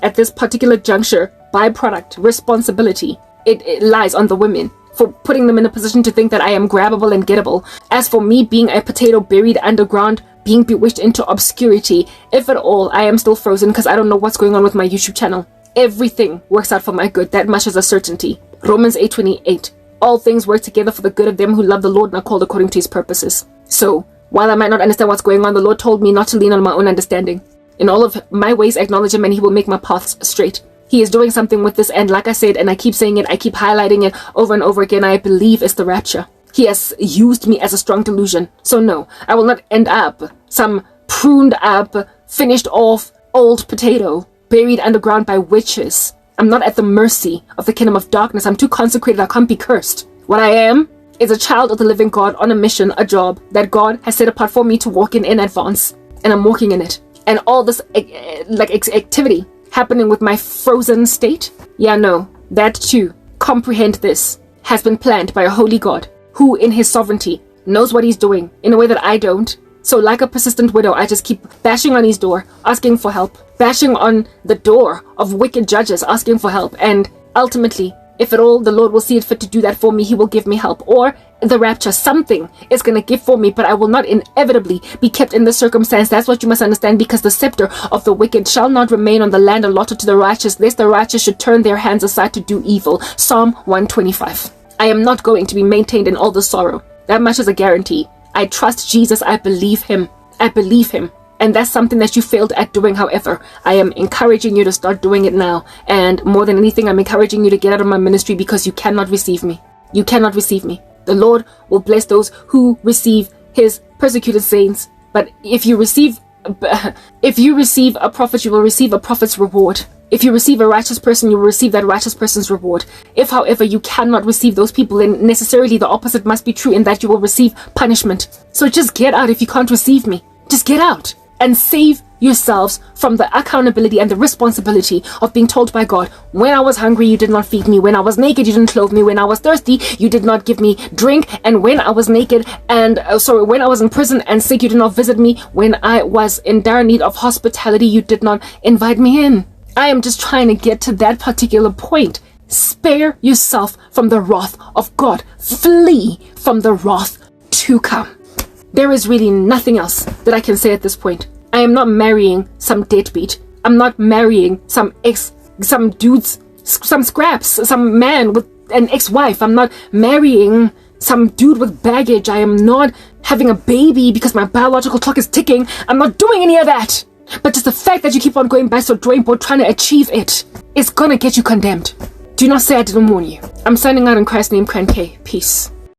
at this particular juncture, byproduct, responsibility. It lies on the women for putting them in a position to think that I am grabbable and gettable. As for me being a potato buried underground, being bewitched into obscurity, if at all, I am still frozen because I don't know what's going on with my YouTube channel. Everything works out for my good. That much is a certainty. Romans 8:28. All things work together for the good of them who love the Lord and are called according to his purposes. So, while I might not understand what's going on, the Lord told me not to lean on my own understanding. In all of my ways, acknowledge him and he will make my paths straight. He is doing something with this, and like I said, and I keep saying it, I keep highlighting it over and over again, I believe it's the rapture. He has used me as a strong delusion. So no, I will not end up some pruned up, finished off, old potato, buried underground by witches. I'm not at the mercy of the kingdom of darkness. I'm too consecrated, I can't be cursed. What I am is a child of the living God on a mission, a job that God has set apart for me to walk in advance. And I'm walking in it. And all this activity happening with my frozen state, yeah, no, that too, comprehend this, has been planned by a holy God who in his sovereignty knows what he's doing in a way that I don't. So like a persistent widow, I just keep bashing on his door, asking for help, bashing on the door of wicked judges, asking for help. And ultimately, if at all the Lord will see it fit to do that for me, he will give me help. Or the rapture, something is going to give for me, but I will not inevitably be kept in this circumstance. That's what you must understand, because the scepter of the wicked shall not remain on the land allotted to the righteous, lest the righteous should turn their hands aside to do evil. Psalm 125. I am not going to be maintained in all the sorrow. That much is a guarantee. I trust Jesus. I believe him. And that's something that you failed at doing. However, I am encouraging you to start doing it now. And more than anything, I'm encouraging you to get out of my ministry because you cannot receive me. You cannot receive me. The Lord will bless those who receive his persecuted saints. But if you receive a prophet, you will receive a prophet's reward. If you receive a righteous person, you will receive that righteous person's reward. If, however, you cannot receive those people, then necessarily the opposite must be true in that you will receive punishment. So just get out if you can't receive me. Just get out and save yourselves from the accountability and the responsibility of being told by God, when I was hungry, you did not feed me. When I was naked, you didn't clothe me. When I was thirsty, you did not give me drink. And when I was naked and, when I was in prison and sick, you did not visit me. When I was in dire need of hospitality, you did not invite me in. I am just trying to get to that particular point. Spare yourself from the wrath of God. Flee from the wrath to come. There is really nothing else that I can say at this point. I am not marrying some deadbeat. I'm not marrying some dudes, some scraps, some man with an ex-wife. I'm not marrying some dude with baggage. I am not having a baby because my biological clock is ticking. I'm not doing any of that. But just the fact that you keep on going back to the drawing board trying to achieve it is gonna get you condemned. Do not say I didn't warn you. I'm signing out in Christ's name, Cran K. Peace.